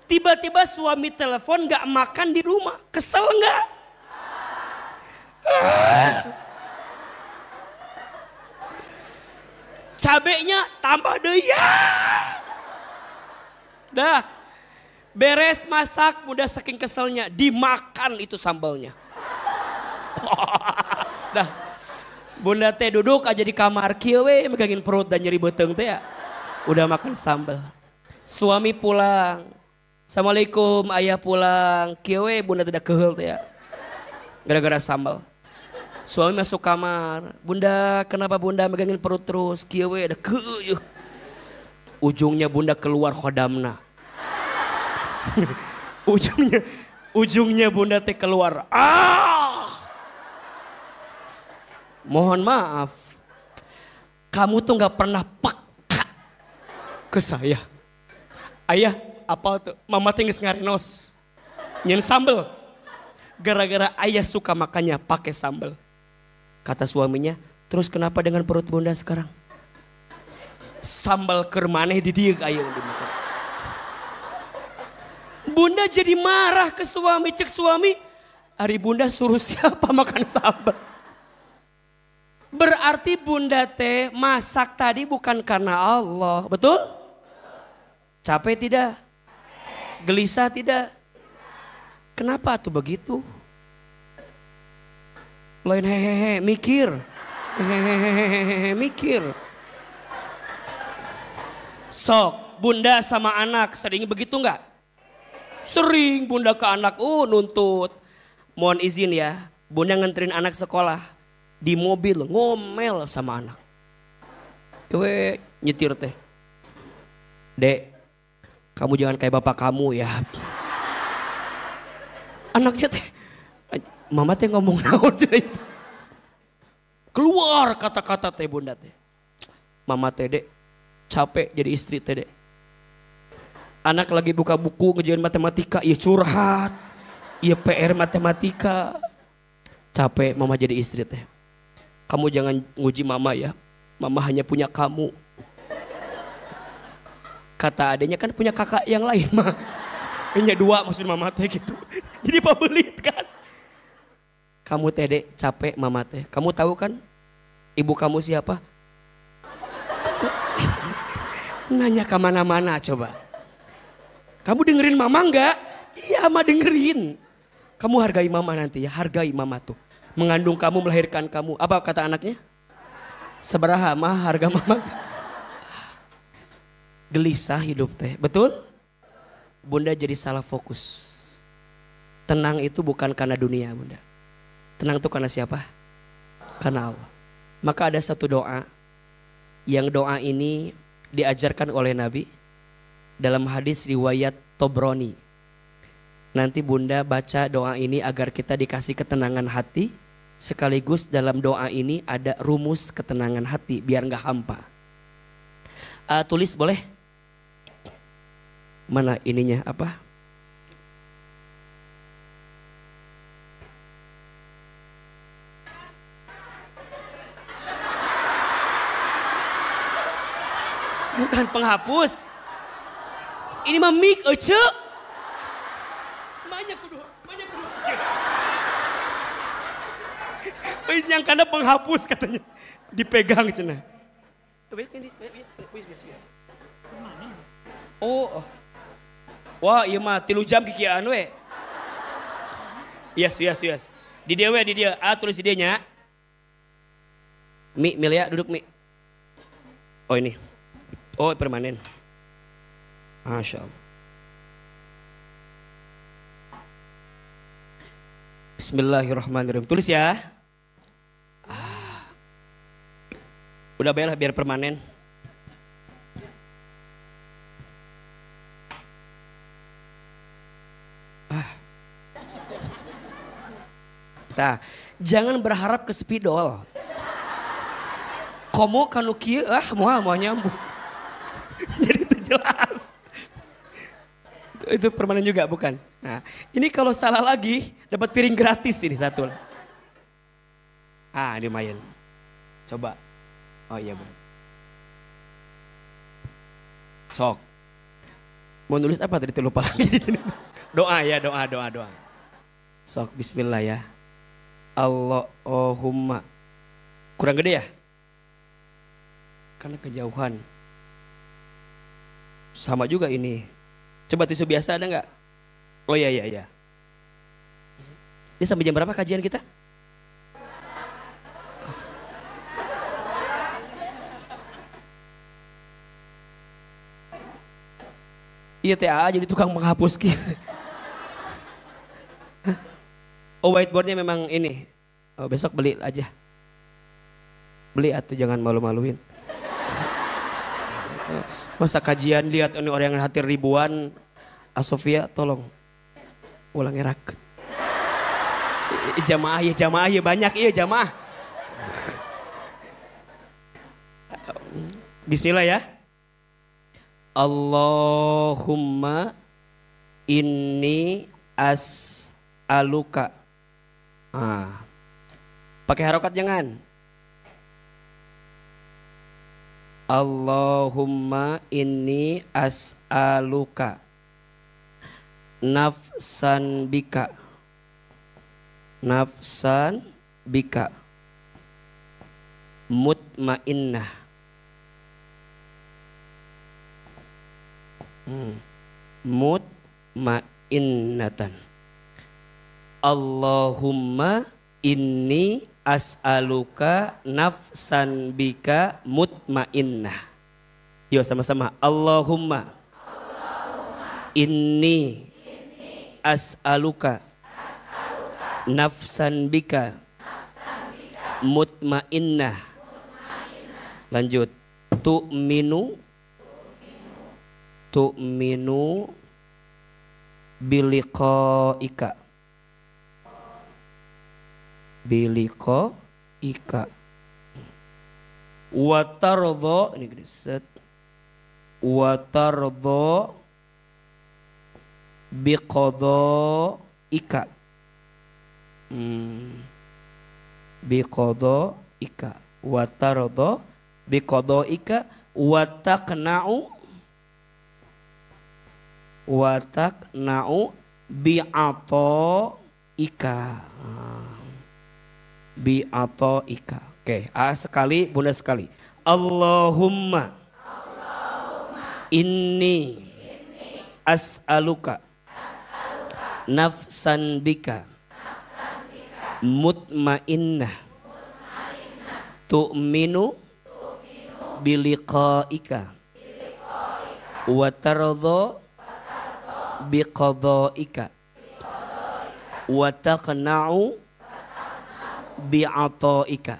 Tiba-tiba suami telepon gak makan di rumah. Kesel gak? Cabenya tambah deh ya. Dah. Beres masak udah saking keselnya. Dimakan itu sambalnya. Dah. Bunda teh duduk aja di kamar kieu we megangin perut dan nyeri beuteung teh ya. Udah makan sambal. Suami pulang. Assalamualaikum, ayah pulang. Kieu we bunda tidak keheul teh ya. Gara-gara sambal. Suami masuk kamar. Bunda, kenapa bunda megangin perut terus? Kieu we ada keuyeuh. Ujungnya bunda keluar khodamna. ujungnya bunda teh keluar. Mohon maaf. Kamu tuh gak pernah peka ke saya. Ayah, apa tuh? Mama tinggal ngarinos. Nyen sambel. Gara-gara ayah suka makannya pakai sambel. Kata suaminya, terus kenapa dengan perut bunda sekarang? Sambal kermaneh di dia ayo dimakan. Bunda jadi marah ke suami, cek suami, hari bunda suruh siapa makan sambal? Berarti bunda teh masak tadi bukan karena Allah, betul? Capek tidak? Gelisah tidak? Kenapa tuh begitu? Lain hehehe, mikir. Hehehe, mikir. Sok, bunda sama anak sering begitu enggak? Sering bunda ke anak, nuntut. Mohon izin ya, bunda nganterin anak sekolah. Di mobil ngomel sama anak. Dewe nyetir teh. Dek, kamu jangan kayak bapak kamu ya. Anaknya teh, mama teh ngomong naon itu. Keluar kata-kata teh bunda teh. Mama teh dek, capek jadi istri teh dek. Anak lagi buka buku ngerjain matematika, iya curhat, iya PR matematika. Capek mama jadi istri teh. Kamu jangan nguji mama ya, mama hanya punya kamu. Kata adanya kan punya kakak yang lain mah. Hanya dua maksud mama teh gitu. Jadi pabelit kan. Kamu teh dek capek mama teh. Kamu tahu kan ibu kamu siapa? Nanya kemana-mana coba. Kamu dengerin mama enggak? Iya mama dengerin. Kamu hargai mama nanti ya, hargai mama tuh. Mengandung kamu, melahirkan kamu. Apa kata anaknya? Seberaha mah harga mama tuh. Gelisah hidup teh, betul? Bunda jadi salah fokus. Tenang itu bukan karena dunia bunda. Tenang itu karena siapa? Karena Allah. Maka ada satu doa. Yang doa ini diajarkan oleh Nabi dalam hadis riwayat Tobroni. Nanti bunda baca doa ini agar kita dikasih ketenangan hati. Sekaligus dalam doa ini ada rumus ketenangan hati biar gak hampa. Tulis boleh? Mana ininya apa? Bukan penghapus. Ini mah mic ece. Banyak kudu. Wis nyangkana penghapus katanya. Dipegang cenah. Oh. Wah, iya mah 3 jam kikian we. Yes. Di dia we, di dia. Tulis di dia nya. Milia duduk Mi. Oh ini. Oh permanen. Masya Allah. Bismillahirrahmanirrahim. Tulis ya. Udah bayar biar permanen. Nah, jangan berharap ke spidol. Komo kanu kieu moal nyambung. Jadi itu jelas. Itu permanen juga bukan? Nah, ini kalau salah lagi dapat piring gratis ini satu. Ini lumayan. Coba. Oh iya benar. Sok. Mau nulis apa tadi lupa lagi di sini. Doa ya, doa. Sok bismillah ya. Allahumma. Kurang gede ya? Karena kejauhan. Sama juga ini. Coba tisu biasa ada nggak? Oh iya. Ini sampai jam berapa kajian kita? Iya TA jadi tukang menghapus gitu. Oh whiteboardnya memang ini. Oh, besok beli aja. Beli atau jangan malu-maluin. Masa kajian lihat ini orang yang hadir ribuan. Asofia tolong ulangi rak. Jamaah ya banyak iya jamaah. Bismillah ya. Allahumma inni as'aluka. Pakai harokat jangan. Allahumma inni as'aluka nafsan bika. Nafsan bika mutmainnah. Mutmainnatan. Allahumma inni as'aluka nafsan bika mutmainnah. Yo sama-sama. Allahumma inni as'aluka nafsan bika mutmainnah. Lanjut. Tu'minu biliqaika. Biliqaika. Wa tardha, ini gede set. Wa tardha biqadhaika. Biqadhaika. Wa tardha biqadhaika wa taqna'u bi'ataika. Bi'ataika. Oke, A sekali, Bunda sekali. Allahumma inni as'aluka nafsan bika mutmainnah tu'minu biliqaika wa tardha biqadhaika wa taqna'u bi'ataika.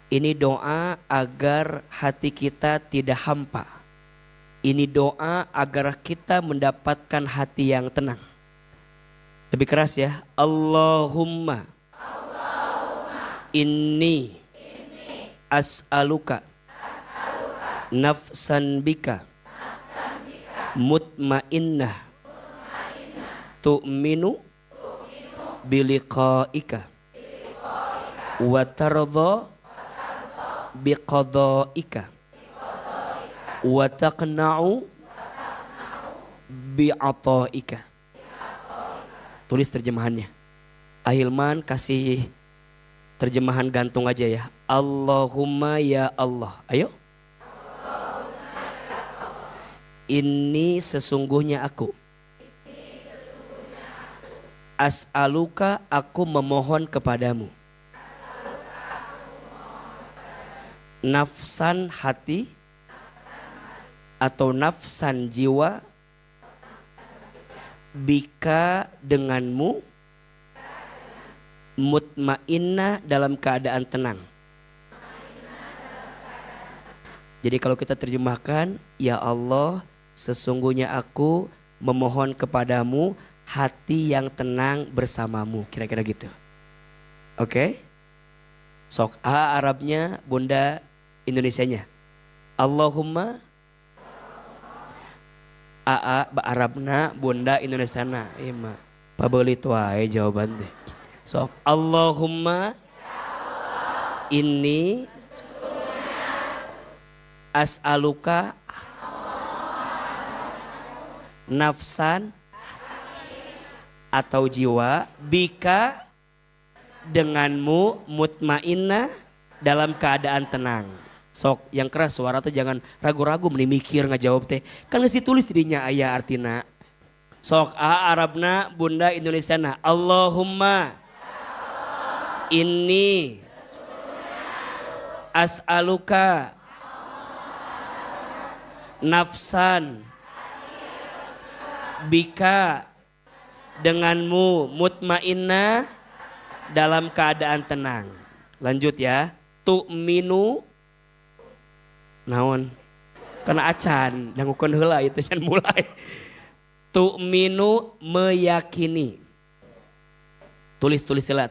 Ini doa agar hati kita tidak hampa. Ini doa agar kita mendapatkan hati yang tenang. Lebih keras ya. Allahumma inni as'aluka nafsan bika mutmainnah tu'minu biliqaika wa tardha biqadhaika wa taqna'u bi'ataika. Tulis terjemahannya. Ahilman kasih terjemahan gantung aja ya. Allahumma ya Allah. Ayo. Ini sesungguhnya aku. As'aluka, aku memohon kepadamu. Nafsan hati atau nafsan jiwa, bika denganmu, mutmainnah dalam keadaan tenang. Jadi kalau kita terjemahkan, ya Allah, sesungguhnya aku memohon kepadamu hati yang tenang bersamamu. Kira-kira gitu. Oke? Sok A Arabnya, Bunda Indonesianya. Allahumma A Arabna, Bunda Indonesiana. Ima pabelit wae jawaban teh. Sok Allahumma inni as'aluka nafsan atau jiwa bika denganmu mutmainnah dalam keadaan tenang. Sok yang keras suara tuh jangan ragu-ragu meni mikir ngajawab teh. Kan geus ditulis dirinya aya artina. Sok A Arabna, Bunda Indonesiana. Allahumma inni as'aluka nafsan bika denganmu mutmainnah dalam keadaan tenang. Lanjut ya. Tu'minu naon karena acan dangukeun heula itu can mulai. Tu'minu meyakini. Tulis heula.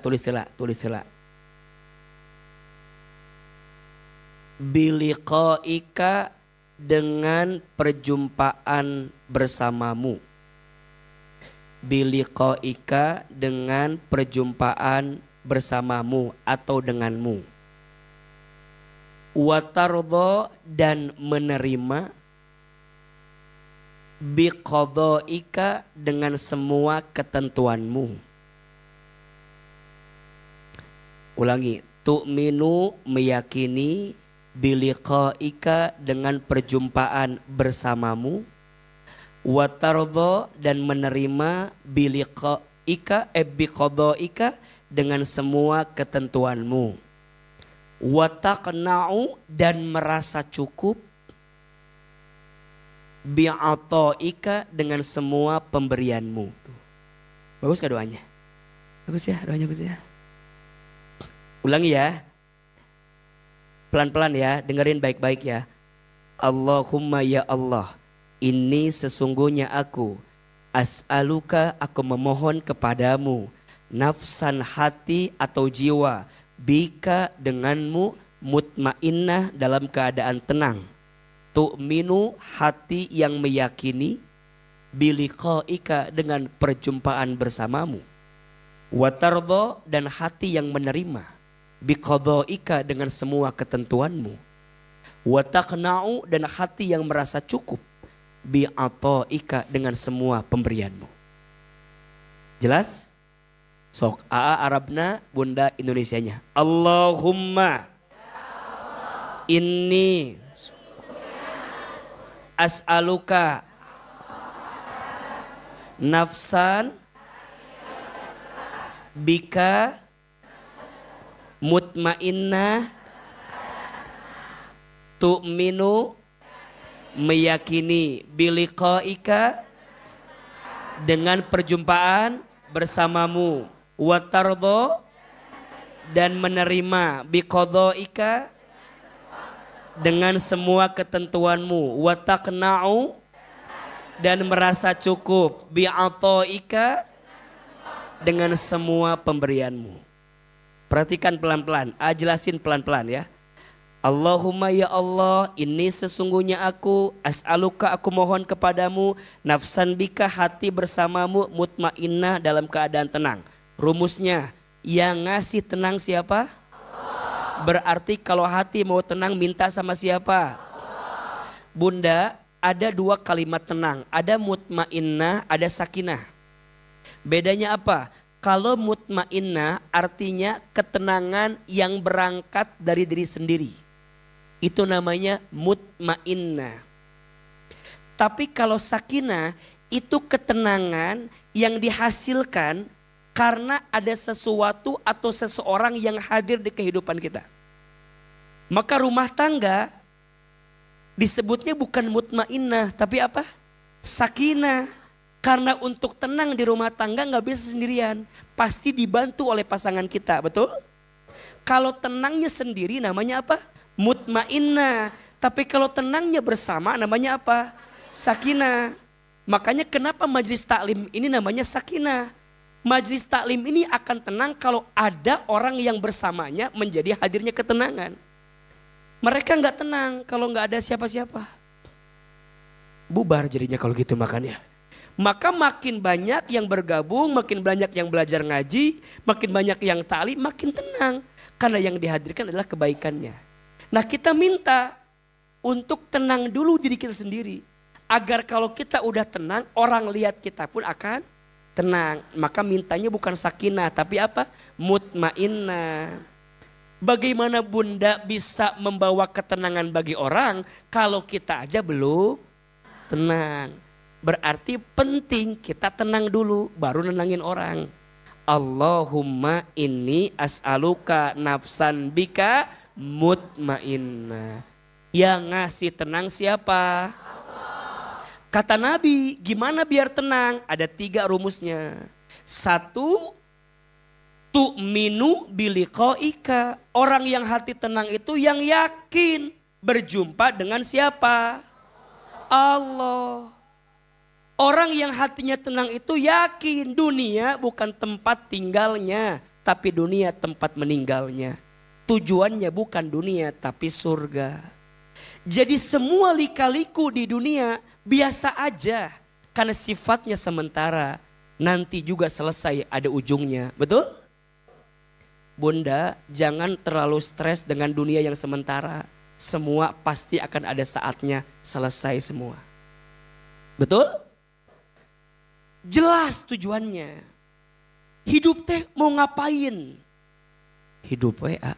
biliqaika dengan perjumpaan bersamamu. Biliqaika dengan perjumpaan bersamamu atau denganmu. Watardha dan menerima. Biqadhaika dengan semua ketentuanmu. Ulangi, tu'minu meyakini, biliqaika dengan perjumpaan bersamamu, watardha dan menerima, biqadhaika dengan semua ketentuanmu, wataqna'u dan merasa cukup, bi'ataika dengan semua pemberianmu. Bagus gak doanya? Bagus ya, doanya bagus ya. Ulangi ya. Pelan-pelan ya, dengerin baik-baik ya. Allahumma ya Allah, ini sesungguhnya aku, as'aluka aku memohon kepadamu, nafsan hati atau jiwa, bika denganmu, mutmainnah dalam keadaan tenang. Tu'minu hati yang meyakini, biliqaika dengan perjumpaan bersamamu, watardha dan hati yang menerima, biqadhaika dengan semua ketentuanmu, wataqna'u dan hati yang merasa cukup, bi'ataika dengan semua pemberianmu. Jelas? Sok Aa Arabna, Bunda Indonesianya. Allahumma inni as'aluka nafsan bika mutmainnah tu'minu meyakini, biliqaika dengan perjumpaan bersamamu, watardha dan menerima, biqadhaika dengan semua ketentuanmu, wataqna'u dan merasa cukup, bi'ataika dengan semua pemberianmu. Perhatikan pelan-pelan, jelasin pelan-pelan ya. Allahumma ya Allah, ini sesungguhnya aku, as'aluka aku mohon kepadamu, nafsan bika hati bersamamu, mutmainnah dalam keadaan tenang. Rumusnya, yang ngasih tenang siapa? Berarti kalau hati mau tenang minta sama siapa? Bunda, ada dua kalimat tenang. Ada mutmainnah, ada sakinah. Bedanya apa? Kalau mutmainnah artinya ketenangan yang berangkat dari diri sendiri. Itu namanya mutmainnah. Tapi kalau sakinah itu ketenangan yang dihasilkan karena ada sesuatu atau seseorang yang hadir di kehidupan kita. Maka rumah tangga disebutnya bukan mutmainnah, tapi apa? Sakinah. Karena untuk tenang di rumah tangga gak bisa sendirian. Pasti dibantu oleh pasangan kita, betul? Kalau tenangnya sendiri namanya apa? Mutmainnah. Tapi kalau tenangnya bersama namanya apa? Sakinah. Makanya kenapa majelis taklim ini namanya sakinah. Majelis taklim ini akan tenang kalau ada orang yang bersamanya menjadi hadirnya ketenangan. Mereka gak tenang kalau gak ada siapa-siapa. Bubar jadinya kalau gitu makannya. Maka makin banyak yang bergabung, makin banyak yang belajar ngaji, makin banyak yang taklim, makin tenang. Karena yang dihadirkan adalah kebaikannya. Nah kita minta untuk tenang dulu diri kita sendiri. Agar kalau kita udah tenang, orang lihat kita pun akan tenang. Maka mintanya bukan sakinah, tapi apa? Mutmainnah. Bagaimana Bunda bisa membawa ketenangan bagi orang kalau kita aja belum tenang? Berarti penting kita tenang dulu baru nenangin orang. Allahumma inni as'aluka nafsan bika mutmainnah. Yang ngasih tenang siapa? Allah. Kata Nabi, gimana biar tenang? Ada 3 rumusnya. 1, tu'minu biliqaika. Orang yang hati tenang itu yang yakin berjumpa dengan siapa? Allah. Orang yang hatinya tenang itu yakin dunia bukan tempat tinggalnya, tapi dunia tempat meninggalnya. Tujuannya bukan dunia tapi surga. Jadi semua lika-liku di dunia biasa aja. Karena sifatnya sementara. Nanti juga selesai, ada ujungnya. Betul? Bunda, jangan terlalu stres dengan dunia yang sementara. Semua pasti akan ada saatnya selesai semua. Betul? Jelas tujuannya. Hidup teh mau ngapain? Hidup WA.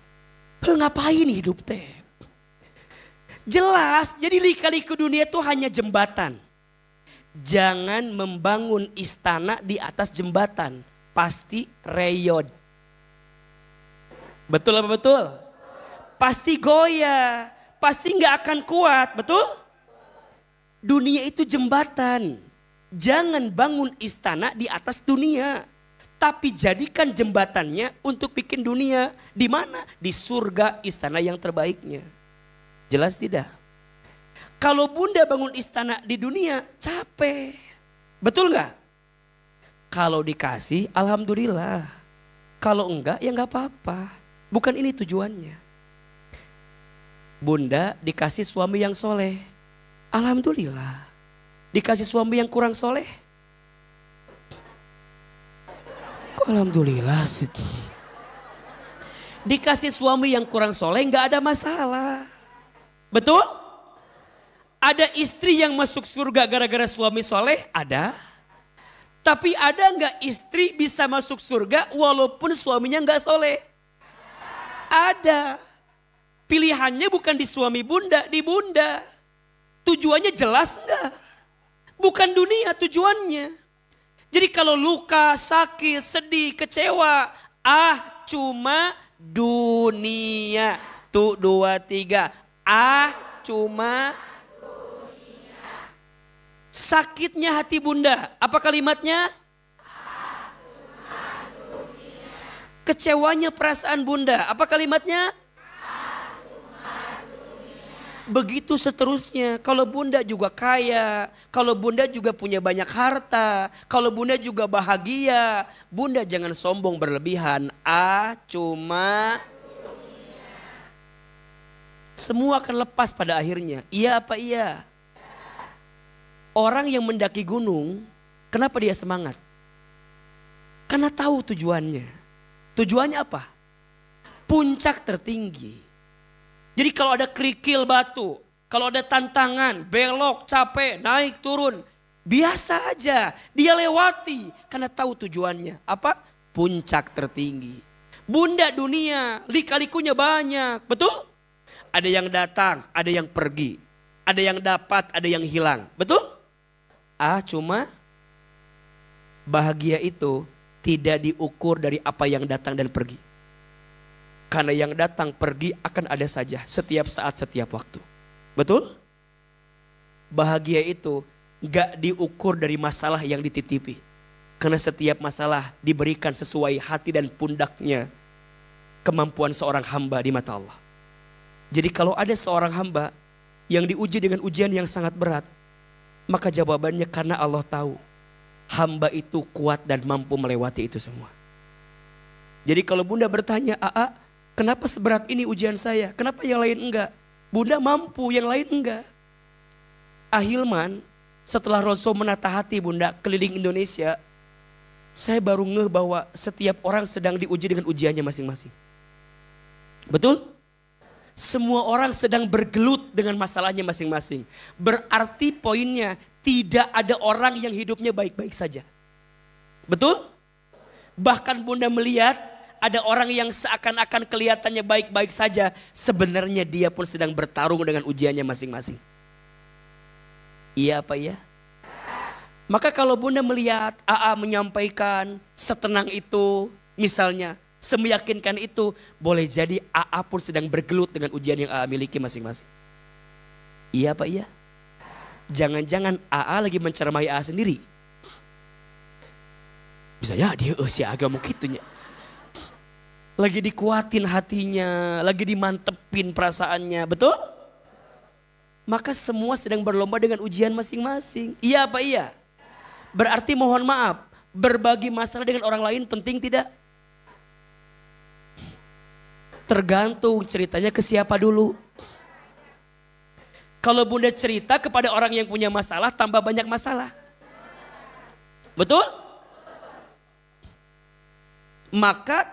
Ngapain hidup teh? Jelas, jadi lika-liku dunia itu hanya jembatan. Jangan membangun istana di atas jembatan. Pasti reyot. Betul apa betul? Pasti goyah. Pasti nggak akan kuat. Betul? Dunia itu jembatan. Jangan bangun istana di atas dunia. Tapi jadikan jembatannya untuk bikin dunia. Di mana? Di surga istana yang terbaiknya. Jelas tidak? Kalau bunda bangun istana di dunia capek. Betul nggak? Kalau dikasih alhamdulillah. Kalau enggak ya nggak apa-apa. Bukan ini tujuannya. Bunda dikasih suami yang soleh. Alhamdulillah. Dikasih suami yang kurang soleh. Alhamdulillah sih. Dikasih suami yang kurang soleh nggak ada masalah. Betul? Ada istri yang masuk surga gara-gara suami soleh? Ada. Tapi ada nggak istri bisa masuk surga walaupun suaminya nggak soleh? Ada. Pilihannya bukan di suami bunda, di bunda. Tujuannya jelas nggak? Bukan dunia tujuannya. Jadi kalau luka, sakit, sedih, kecewa. Cuma dunia. Tuh 2, 3. Cuma dunia. Sakitnya hati bunda. Apa kalimatnya? Cuma dunia. Kecewanya perasaan bunda. Apa kalimatnya? Begitu seterusnya. Kalau bunda juga kaya, kalau bunda juga punya banyak harta, kalau bunda juga bahagia, bunda jangan sombong berlebihan. Cuma semua akan lepas pada akhirnya. Iya apa iya? Orang yang mendaki gunung, kenapa dia semangat? Karena tahu tujuannya. Tujuannya apa? Puncak tertinggi. Jadi kalau ada kerikil batu, kalau ada tantangan, belok, capek, naik, turun. Biasa aja, dia lewati karena tahu tujuannya. Apa? Puncak tertinggi. Bunda dunia, lika-likunya banyak, betul? Ada yang datang, ada yang pergi. Ada yang dapat, ada yang hilang, betul? Cuma bahagia itu tidak diukur dari apa yang datang dan pergi. Karena yang datang pergi akan ada saja setiap saat, setiap waktu. Betul? Bahagia itu gak diukur dari masalah yang dititipi. Karena setiap masalah diberikan sesuai hati dan pundaknya kemampuan seorang hamba di mata Allah. Jadi kalau ada seorang hamba yang diuji dengan ujian yang sangat berat, maka jawabannya karena Allah tahu hamba itu kuat dan mampu melewati itu semua. Jadi kalau bunda bertanya, kenapa seberat ini ujian saya? Kenapa yang lain enggak? Bunda mampu, yang lain enggak. Ahilman, setelah Rasul menata hati bunda keliling Indonesia, saya baru ngeh bahwa setiap orang sedang diuji dengan ujiannya masing-masing. Betul? Semua orang sedang bergelut dengan masalahnya masing-masing. Berarti poinnya tidak ada orang yang hidupnya baik-baik saja. Betul? Bahkan bunda melihat ada orang yang seakan-akan kelihatannya baik-baik saja. Sebenarnya dia pun sedang bertarung dengan ujiannya masing-masing. Iya apa iya? Maka kalau bunda melihat menyampaikan setenang itu misalnya. Semeyakinkan itu, boleh jadi pun sedang bergelut dengan ujian yang miliki masing-masing. Iya apa iya? Jangan-jangan lagi mencermai sendiri. Bisa jadi si agama gitunya. Lagi dikuatin hatinya, lagi dimantepin perasaannya, betul? Maka semua sedang berlomba dengan ujian masing-masing. Iya apa iya? Berarti mohon maaf, berbagi masalah dengan orang lain penting tidak? Tergantung ceritanya ke siapa dulu. Kalau bunda cerita kepada orang yang punya masalah, tambah banyak masalah. Betul? Maka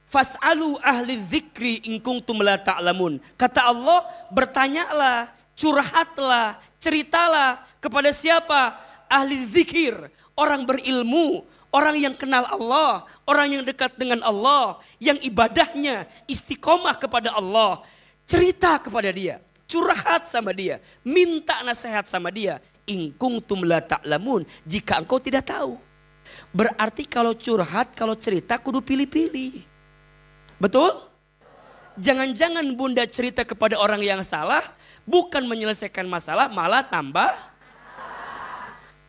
fas'alu ahli dzikri in kuntum la ta'lamun. Kata Allah, bertanyalah, curhatlah, ceritalah kepada siapa? Ahli dzikir, orang berilmu, orang yang kenal Allah, orang yang dekat dengan Allah, yang ibadahnya istiqomah kepada Allah. Cerita kepada dia, curhat sama dia, minta nasihat sama dia. In kuntum la ta'lamun, jika engkau tidak tahu. Berarti kalau curhat, kalau cerita kudu pilih-pilih. Betul? Jangan-jangan bunda cerita kepada orang yang salah, bukan menyelesaikan masalah, malah tambah.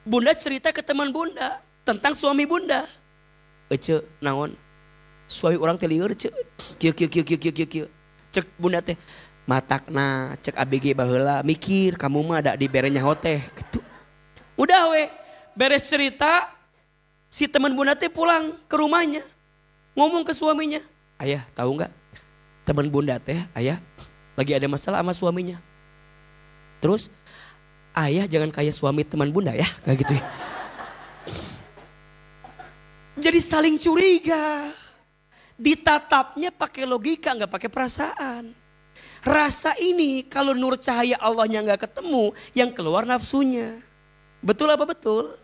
Bunda cerita ke teman bunda tentang suami bunda. Ece naon? Suami orang teh lieur ce. Kieu. Cek bunda teh, matakna cek ABG baheula, mikir kamu mah ada di berenya hoteh gitu. Udah we, beres cerita, si teman bunda teh pulang ke rumahnya. Ngomong ke suaminya, ayah tahu nggak? Teman bunda teh, ayah lagi ada masalah sama suaminya. Terus, ayah jangan kayak suami teman bunda ya, kayak gitu ya. Jadi saling curiga. Ditatapnya pakai logika, nggak pakai perasaan. Rasa ini kalau nur cahaya Allahnya nggak ketemu, yang keluar nafsunya. Betul apa betul?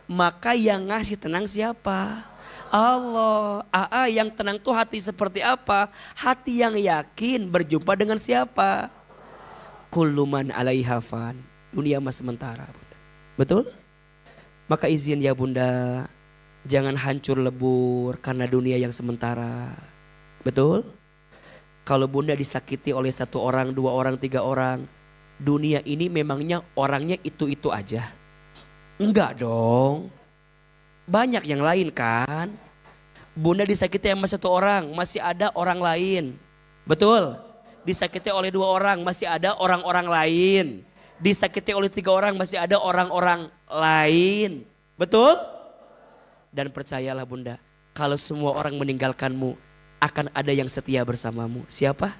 Maka yang ngasih tenang siapa? Allah. Yang tenang tuh hati seperti apa? Hati yang yakin berjumpa dengan siapa? Kullu man 'alaiha fan. Dunia mah sementara. Betul? Maka izin ya bunda, jangan hancur lebur karena dunia yang sementara. Betul? Kalau bunda disakiti oleh 1 orang, 2 orang, 3 orang, dunia ini memangnya orangnya itu-itu aja? Enggak dong. Banyak yang lain kan. Bunda disakiti sama 1 orang, masih ada orang lain. Betul? Disakiti oleh 2 orang, masih ada orang-orang lain. Disakiti oleh 3 orang, masih ada orang-orang lain. Betul? Dan percayalah bunda, kalau semua orang meninggalkanmu, akan ada yang setia bersamamu. Siapa?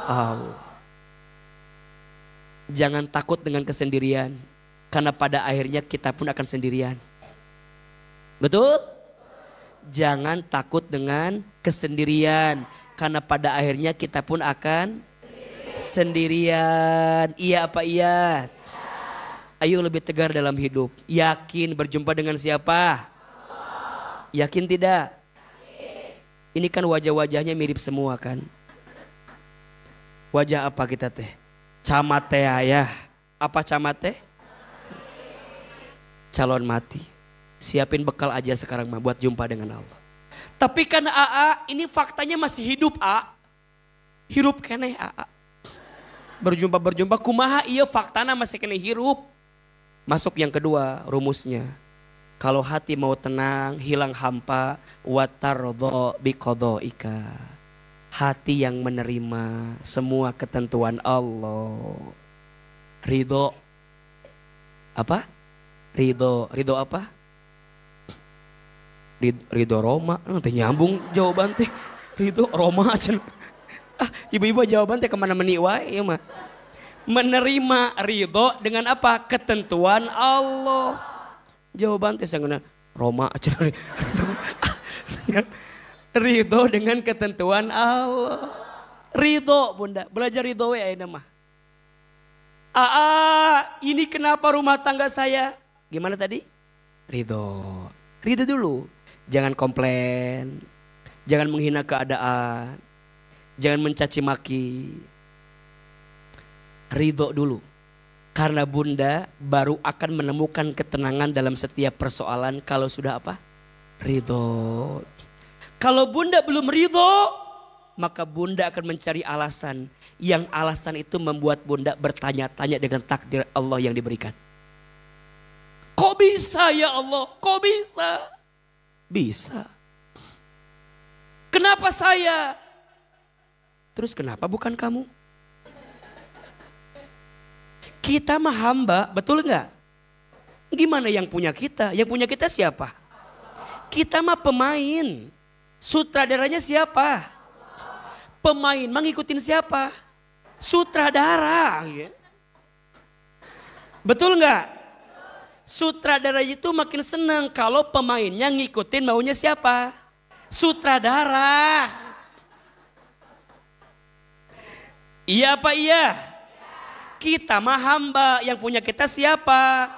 Allah. Jangan takut dengan kesendirian, karena pada akhirnya kita pun akan sendirian. Betul? Jangan takut dengan kesendirian, karena pada akhirnya kita pun akan sendirian. Iya apa iya? Ayo lebih tegar dalam hidup. Yakin berjumpa dengan siapa? Yakin tidak? Ini kan wajah-wajahnya mirip semua kan? Wajah apa kita teh? Camat teh ya. Apa camat teh? Calon mati. Siapin bekal aja sekarang mah buat jumpa dengan Allah. Tapi kan ini faktanya masih hidup Hirup keneh Berjumpa kumaha iya faktana masih kena hirup. Masuk yang kedua rumusnya. Kalau hati mau tenang, hilang hampa, watardo biqadhaika. Hati yang menerima semua ketentuan Allah. Ridho. Apa? Ridho apa? Ridho Roma. Nanti nyambung jawaban teh. Ridho Roma aja. Ibu-ibu jawaban teh kemana meni wae ya mah. Menerima ridho dengan apa? Ketentuan Allah. Jawaban teh sangguna Roma aja. Ridho dengan ketentuan Allah. Ridho bunda, belajar ridho we ayeuna mah. Ini kenapa rumah tangga saya? Gimana tadi? Ridho. Ridho dulu. Jangan komplain. Jangan menghina keadaan. Jangan mencaci maki. Ridho dulu. Karena bunda baru akan menemukan ketenangan dalam setiap persoalan kalau sudah apa? Ridho. Kalau bunda belum ridho, maka bunda akan mencari alasan. Yang alasan itu membuat bunda bertanya-tanya dengan takdir Allah yang diberikan. Kok bisa ya Allah? Kok bisa? Bisa. Kenapa saya? Terus kenapa bukan kamu? Kita mah hamba, betul enggak? Gimana yang punya kita? Yang punya kita siapa? Kita mah pemain. Sutradaranya siapa? Pemain mengikutin siapa? Sutradara. Betul nggak? Sutradara itu makin senang kalau pemainnya ngikutin maunya siapa? Sutradara. Iya apa iya? Kita mah hamba, yang punya kita siapa?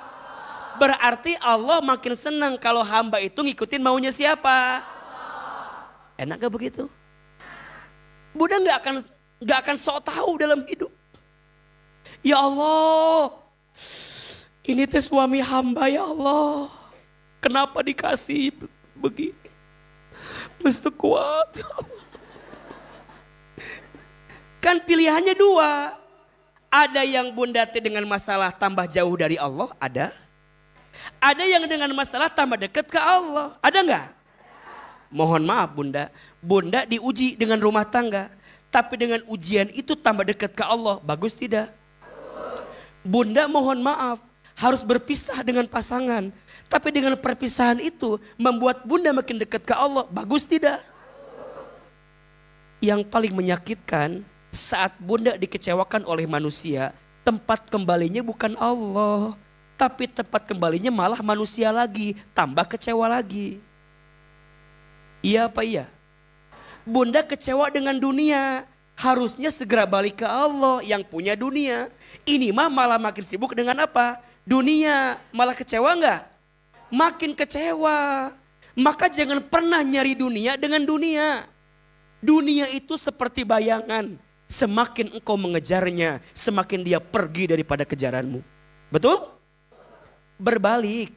Berarti Allah makin senang kalau hamba itu ngikutin maunya siapa? Enak gak begitu? Bunda nggak akan sok tahu dalam hidup. Ya Allah, ini teh suami hamba ya Allah. Kenapa dikasih begini? Mesti kuat. Ya Allah. Kan pilihannya dua. Ada yang bunda teh dengan masalah tambah jauh dari Allah, ada. Ada yang dengan masalah tambah dekat ke Allah, ada nggak? Mohon maaf bunda, bunda diuji dengan rumah tangga. Tapi dengan ujian itu tambah dekat ke Allah, bagus tidak? Bunda mohon maaf, harus berpisah dengan pasangan. Tapi dengan perpisahan itu membuat bunda makin dekat ke Allah, bagus tidak? Yang paling menyakitkan saat bunda dikecewakan oleh manusia, tempat kembalinya bukan Allah. Tapi tempat kembalinya malah manusia lagi, tambah kecewa lagi. Iya apa iya? Bunda kecewa dengan dunia, harusnya segera balik ke Allah yang punya dunia. Ini mah malah makin sibuk dengan apa? Dunia, malah kecewa enggak? Makin kecewa. Maka jangan pernah nyari dunia dengan dunia. Dunia itu seperti bayangan. Semakin engkau mengejarnya, semakin dia pergi daripada kejaranmu. Betul? Berbalik.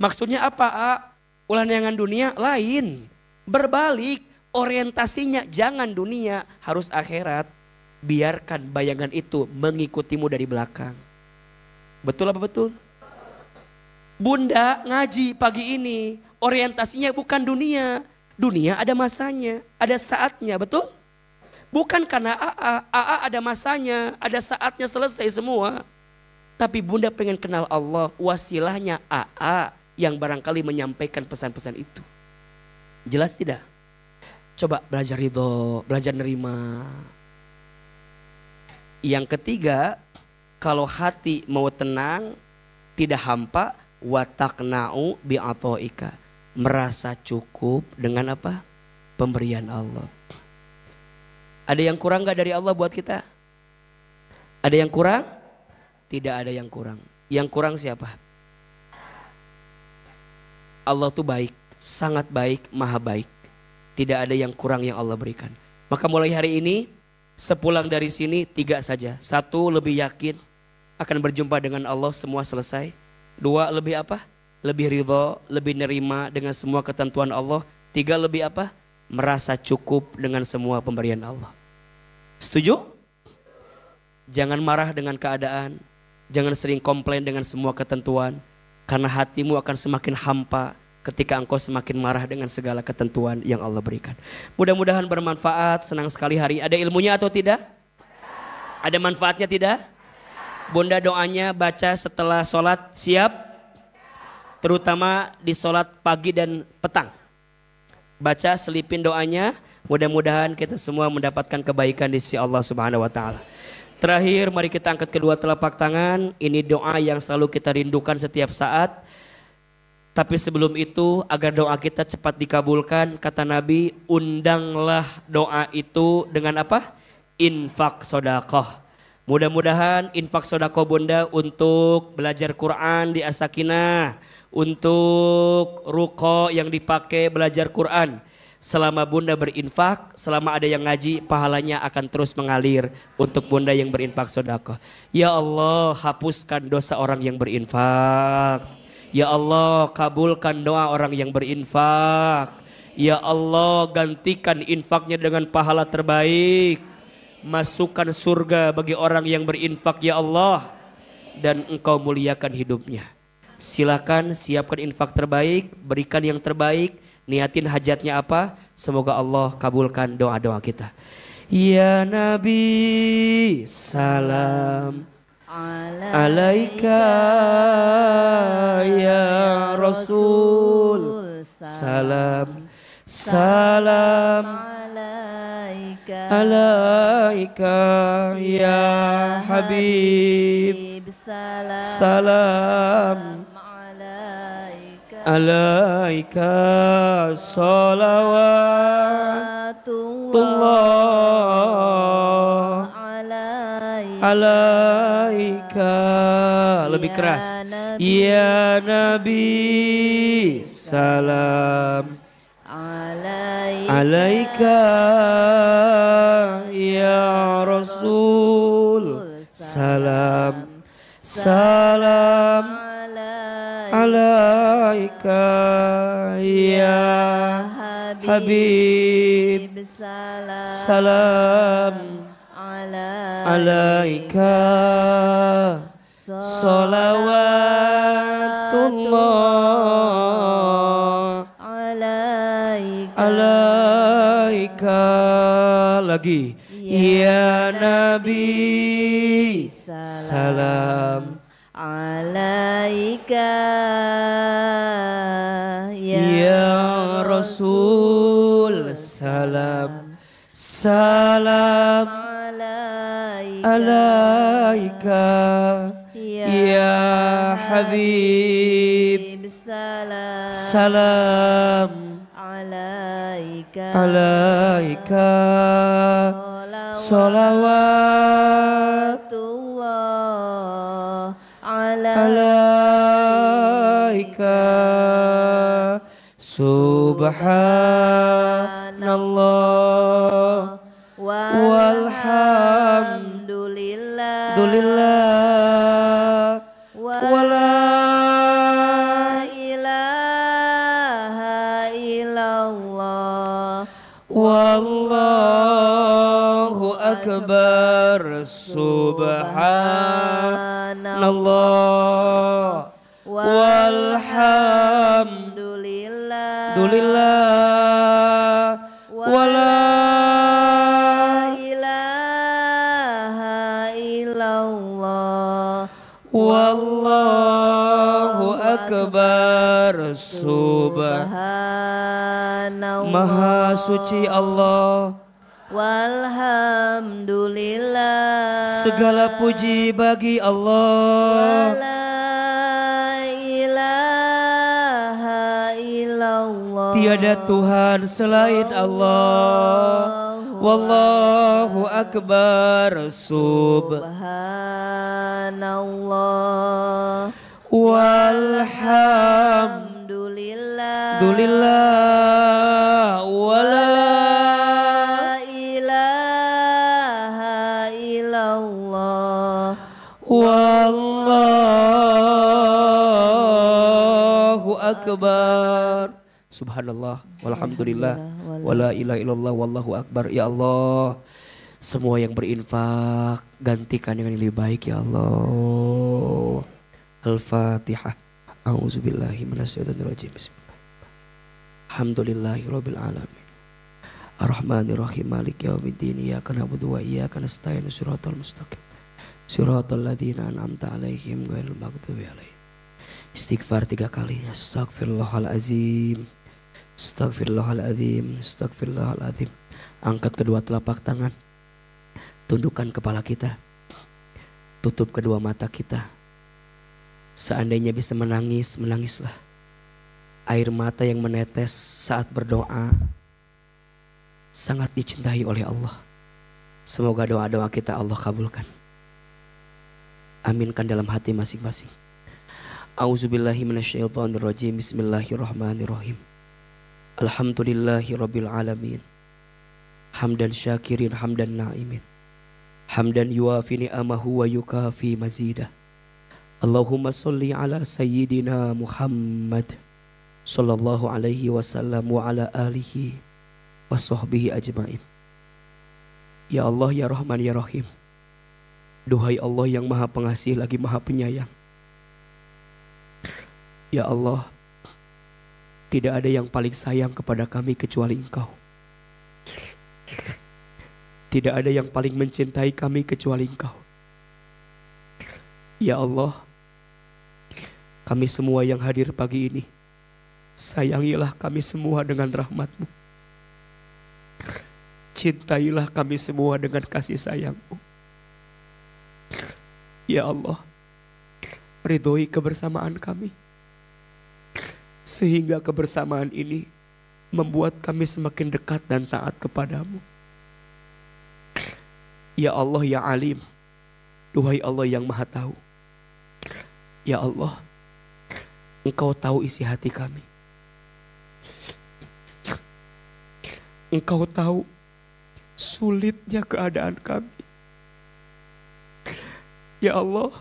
Maksudnya apa? Ulah neangan dunia lain. Berbalik. Orientasinya jangan dunia, harus akhirat. Biarkan bayangan itu mengikutimu dari belakang. Betul apa betul? Bunda ngaji pagi ini, orientasinya bukan dunia. Dunia ada masanya, ada saatnya, betul? Bukan karena AA ada masanya, ada saatnya selesai semua. Tapi bunda pengen kenal Allah, wasilahnya AA yang barangkali menyampaikan pesan-pesan itu. Jelas tidak? Coba belajar ridho, belajar nerima. Yang ketiga, kalau hati mau tenang, tidak hampa, watakna'u bi'atoika. Merasa cukup dengan apa? Pemberian Allah. Ada yang kurang gak dari Allah buat kita? Ada yang kurang? Tidak ada yang kurang. Yang kurang siapa? Allah tuh baik, sangat baik, maha baik. Tidak ada yang kurang yang Allah berikan. Maka mulai hari ini, sepulang dari sini 3 saja. 1, lebih yakin akan berjumpa dengan Allah, semua selesai. 2, lebih apa? Lebih ridho, lebih nerima dengan semua ketentuan Allah. 3, lebih apa? Merasa cukup dengan semua pemberian Allah. Setuju? Jangan marah dengan keadaan. Jangan sering komplain dengan semua ketentuan. Karena hatimu akan semakin hampa ketika engkau semakin marah dengan segala ketentuan yang Allah berikan. Mudah-mudahan bermanfaat. Senang sekali hari. Ada ilmunya atau tidak? Ada manfaatnya tidak? Bunda doanya baca setelah sholat, siap? Terutama di sholat pagi dan petang. Baca, selipin doanya. Mudah-mudahan kita semua mendapatkan kebaikan di sisi Allah Subhanahu wa taala. Terakhir, mari kita angkat kedua telapak tangan. Ini doa yang selalu kita rindukan setiap saat. Tapi sebelum itu, agar doa kita cepat dikabulkan, kata Nabi, undanglah doa itu dengan apa? Infak sedekah. Mudah-mudahan infak sedekah bunda untuk belajar Quran di As-Sakinah, untuk ruko yang dipakai belajar Quran. Selama bunda berinfak, selama ada yang ngaji, pahalanya akan terus mengalir untuk bunda yang berinfak sedekah. Ya Allah, hapuskan dosa orang yang berinfak. Ya Allah, kabulkan doa orang yang berinfak. Ya Allah, gantikan infaknya dengan pahala terbaik. Masukkan surga bagi orang yang berinfak ya Allah. Dan engkau muliakan hidupnya. Silakan siapkan infak terbaik, berikan yang terbaik. Niatin hajatnya apa? Semoga Allah kabulkan doa-doa kita. Ya Nabi, salam alaika ya Rasul, salam salam alaika alaika ya Habib, salam alaika salawatullah alaika. Lebih keras. Ya Nabi salam alaika ya Rasul salam salam alaika ya Habib salam alaika salawatullah alaika. Lagi. Ya Nabi salam alaika ya Rasul salam salam alaika ya Habib salam alaika salawatullah alaika. Subhanallah walhamdulillah wala ilaha illallah wallahu akbar. Subhanallah walhamdulillah wala ilaha illallah wallahu akbar. Subhanallah. Maha suci Allah, walhamdulillah, segala puji bagi Allah. La ilaha illallah, tiada Tuhan selain Allah. Wallahu akbar. Subhanallah walhamdulillah wala ilaha illallah wallahu akbar. Subhanallah walhamdulillah wala ilaha illallah wallahu akbar. Ya Allah, semua yang berinfak gantikan dengan yang lebih baik ya Allah. Al-Fatihah. A'udzubillahi minasyaitonirrajim. Alhamdulillahirabbil alamin. Ar-Rahmanir-Rahim. Maliki yaumiddin. Iyyaka na'budu wa iyyaka nasta'in. Shiratal mustaqim. Shiratal ladzina an'amta 'alaihim ghairil maghdubi 'alaihim. Istighfar 3 kali. Astaghfirullahalazim. Astaghfirullahalazim. Astaghfirullahalazim. Angkat kedua telapak tangan. Tundukkan kepala kita. Tutup kedua mata kita. Seandainya bisa menangis, menangislah. Air mata yang menetes saat berdoa sangat dicintai oleh Allah. Semoga doa-doa kita Allah kabulkan. Aminkan dalam hati masing-masing. A'udzubillahi minasyaitonirrajim. Bismillahirrahmanirrahim. Alhamdulillahirabbil alamin. Hamdan syakirin hamdan na'imin. Hamdan yuafi ni'amahu wa yukafi mazidah. Allahumma salli ala sayyidina Muhammad sallallahu alaihi wasallam wa ala alihi wa sahbihi ajma'in. Ya Allah, ya Rahman, ya Rahim. Duhai Allah yang maha pengasih lagi maha penyayang. Ya Allah, tidak ada yang paling sayang kepada kami kecuali Engkau. Tidak ada yang paling mencintai kami kecuali Engkau. Ya Allah, kami semua yang hadir pagi ini, sayangilah kami semua dengan rahmat-Mu. Cintailah kami semua dengan kasih sayang-Mu. Ya Allah, ridhoi kebersamaan kami. Sehingga kebersamaan ini membuat kami semakin dekat dan taat kepadamu. Ya Allah, ya Alim, duhai Allah yang Maha Tahu. Ya Allah, Engkau tahu isi hati kami. Engkau tahu sulitnya keadaan kami. Ya Allah,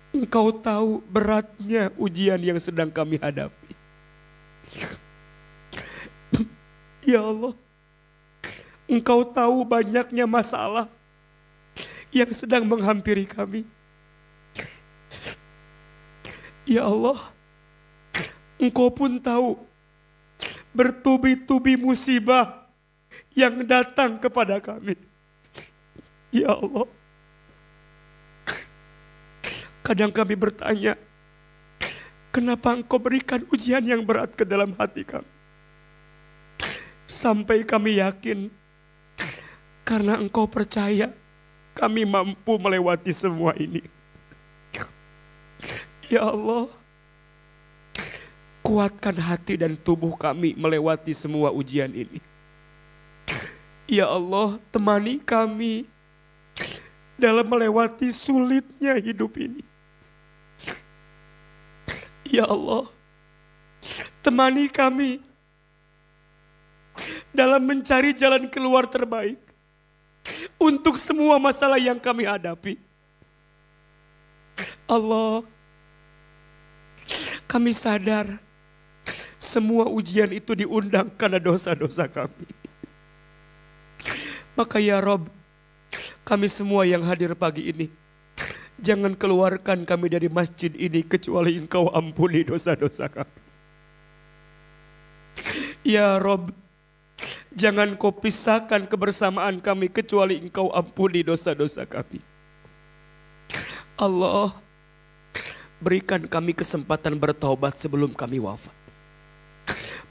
Engkau tahu beratnya ujian yang sedang kami hadapi. Ya Allah, Engkau tahu banyaknya masalah yang sedang menghampiri kami. Ya Allah, Engkau pun tahu bertubi-tubi musibah yang datang kepada kami. Ya Allah, kadang kami bertanya, kenapa Engkau berikan ujian yang berat ke dalam hati kami? Sampai kami yakin, karena Engkau percaya kami mampu melewati semua ini. Ya Allah, kuatkan hati dan tubuh kami melewati semua ujian ini. Ya Allah, temani kami dalam melewati sulitnya hidup ini. Ya Allah, temani kami dalam mencari jalan keluar terbaik untuk semua masalah yang kami hadapi. Allah, kami sadar semua ujian itu diundang karena dosa-dosa kami. Maka ya Rob, kami semua yang hadir pagi ini, jangan keluarkan kami dari masjid ini kecuali Engkau ampuni dosa-dosa kami. Ya Rob, jangan Kau pisahkan kebersamaan kami kecuali Engkau ampuni dosa-dosa kami. Allah, berikan kami kesempatan bertaubat sebelum kami wafat.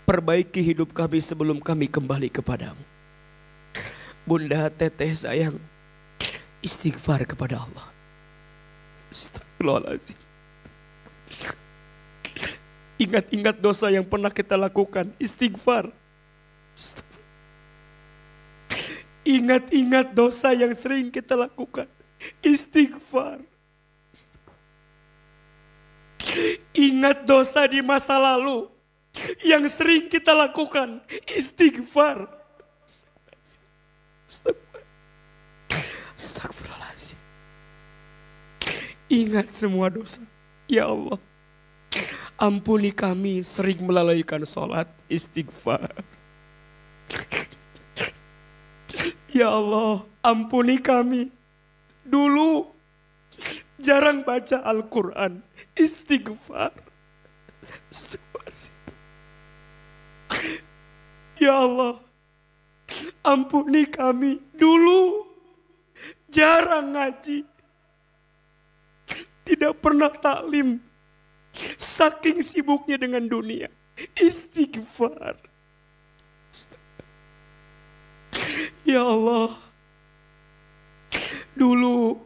Perbaiki hidup kami sebelum kami kembali kepadamu. Bunda, teteh sayang, istighfar kepada Allah. Astagfirullahaladzim. Ingat-ingat dosa yang pernah kita lakukan, istighfar. Ingat-ingat dosa yang sering kita lakukan, istighfar. Ingat dosa di masa lalu yang sering kita lakukan, istighfar. Astagfirullahaladzim. Ingat semua dosa. Ya Allah, ampuni kami sering melalaikan sholat, istighfar. Ya Allah, ampuni kami dulu jarang baca Al-Quran, istighfar. Ya Allah, ampuni kami dulu jarang ngaji, tidak pernah taklim, saking sibuknya dengan dunia, istighfar. Ya Allah, dulu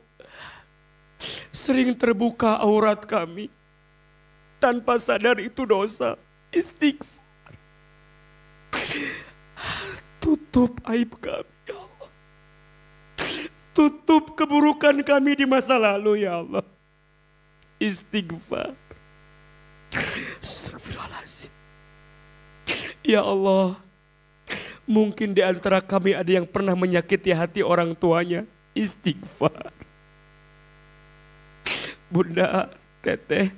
sering terbuka aurat kami, tanpa sadar itu dosa, istighfar. Tutup aib kami, ya Allah. Tutup keburukan kami di masa lalu, ya Allah. Istighfar. Astagfirullahaladzim. Ya Allah, mungkin di antara kami ada yang pernah menyakiti hati orang tuanya, istighfar. Bunda, teteh,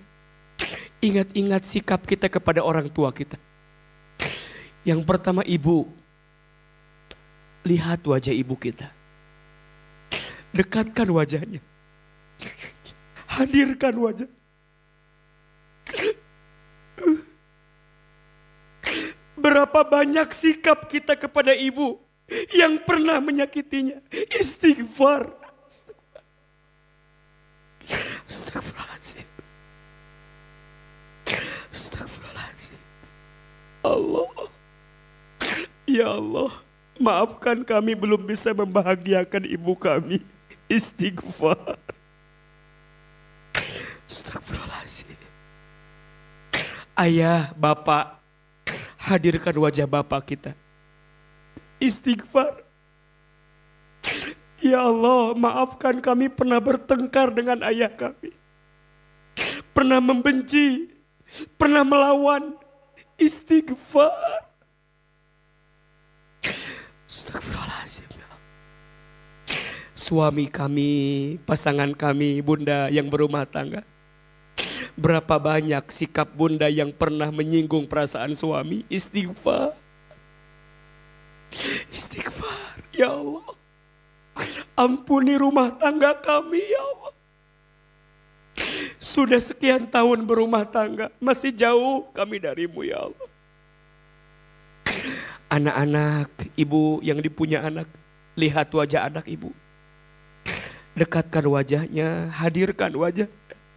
ingat-ingat sikap kita kepada orang tua kita. Yang pertama, ibu. Lihat wajah ibu kita. Dekatkan wajahnya. Hadirkan wajah. Berapa banyak sikap kita kepada ibu yang pernah menyakitinya. Istighfar. Astagfirullahaladzim. Astagfirullahaladzim. Allah. Ya Allah. Maafkan kami belum bisa membahagiakan ibu kami. Istighfar. Astagfirullahaladzim. Ayah, bapak, hadirkan wajah bapak kita. Istighfar. Ya Allah, maafkan kami pernah bertengkar dengan ayah kami. Pernah membenci, pernah melawan. Istighfar. Astagfirullahaladzim. Suami kami, pasangan kami, bunda yang berumah tangga. Berapa banyak sikap bunda yang pernah menyinggung perasaan suami. Istighfar. Istighfar. Ya Allah. Ampuni rumah tangga kami ya Allah. Sudah sekian tahun berumah tangga. Masih jauh kami darimu ya Allah. Anak-anak, ibu yang dipunya anak. Lihat wajah anak ibu. Dekatkan wajahnya, hadirkan wajah.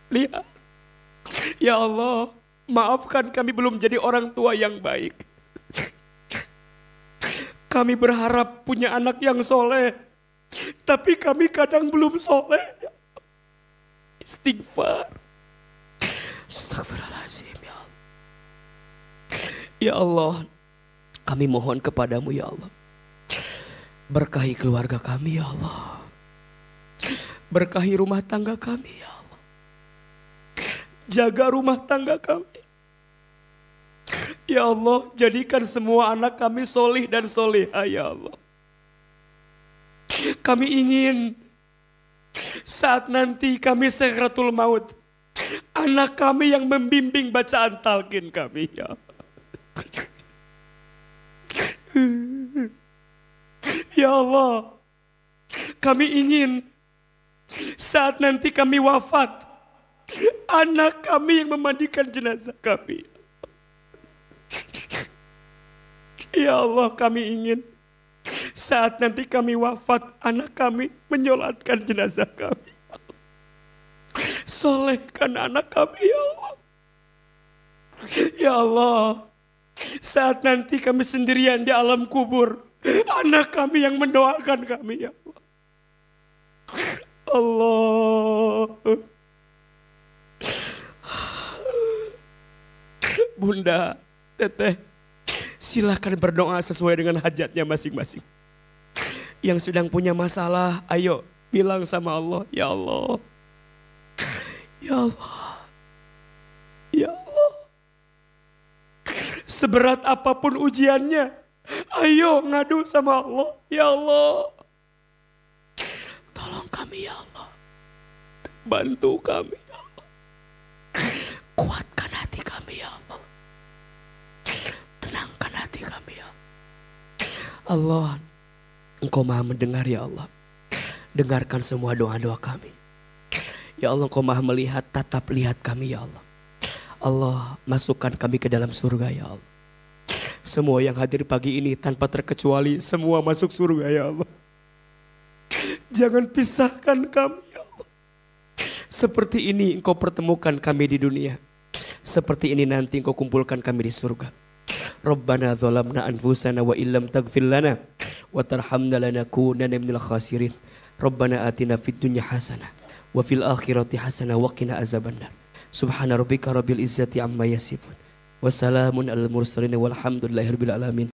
Lihat. Ya Allah, maafkan kami belum jadi orang tua yang baik. Kami berharap punya anak yang soleh. Tapi kami kadang belum soleh. Istighfar. Astagfirullahaladzim ya Allah. Ya Allah, kami mohon kepadamu ya Allah. Berkahi keluarga kami ya Allah. Berkahi rumah tangga kami ya Allah. Jaga rumah tangga kami. Ya Allah, jadikan semua anak kami solih dan solihah ya Allah. Kami ingin saat nanti kami sakratul maut, anak kami yang membimbing bacaan talqin kami ya Allah. Ya Allah, kami ingin saat nanti kami wafat, anak kami yang memandikan jenazah kami. Ya Allah, kami ingin saat nanti kami wafat, anak kami menyolatkan jenazah kami. Solehkan anak kami ya Allah. Ya Allah, saat nanti kami sendirian di alam kubur, anak kami yang mendoakan kami ya Allah. Allah. Bunda, teteh, silahkan berdoa sesuai dengan hajatnya masing-masing. Yang sedang punya masalah, ayo bilang sama Allah, ya Allah. Ya Allah. Ya Allah. Seberat apapun ujiannya, ayo ngadu sama Allah, ya Allah. Tolong kami ya Allah. Bantu kami ya Allah. Kuatkan hati kami ya Allah. Tenangkan hati kami ya Allah. Engkau maha mendengar ya Allah. Dengarkan semua doa-doa kami. Ya Allah, Engkau maha melihat, tatap lihat kami ya Allah. Allah, masukkan kami ke dalam surga ya Allah. Semua yang hadir pagi ini tanpa terkecuali semua masuk surga ya Allah. Jangan pisahkan kami ya Allah. Seperti ini Engkau pertemukan kami di dunia. Seperti ini nanti Engkau kumpulkan kami di surga. Rabbana zalamna anfusana wa illam taghfir lana wa tarhamna lanakunanna minal khasirin. Rabbana atina fid dunya hasanah wa fil akhirati hasanah wa qina azabannar. Subhana rabbika rabbil izzati amma yasifun. Wassalamun alal mursalin walhamdulillahi rabbil alamin.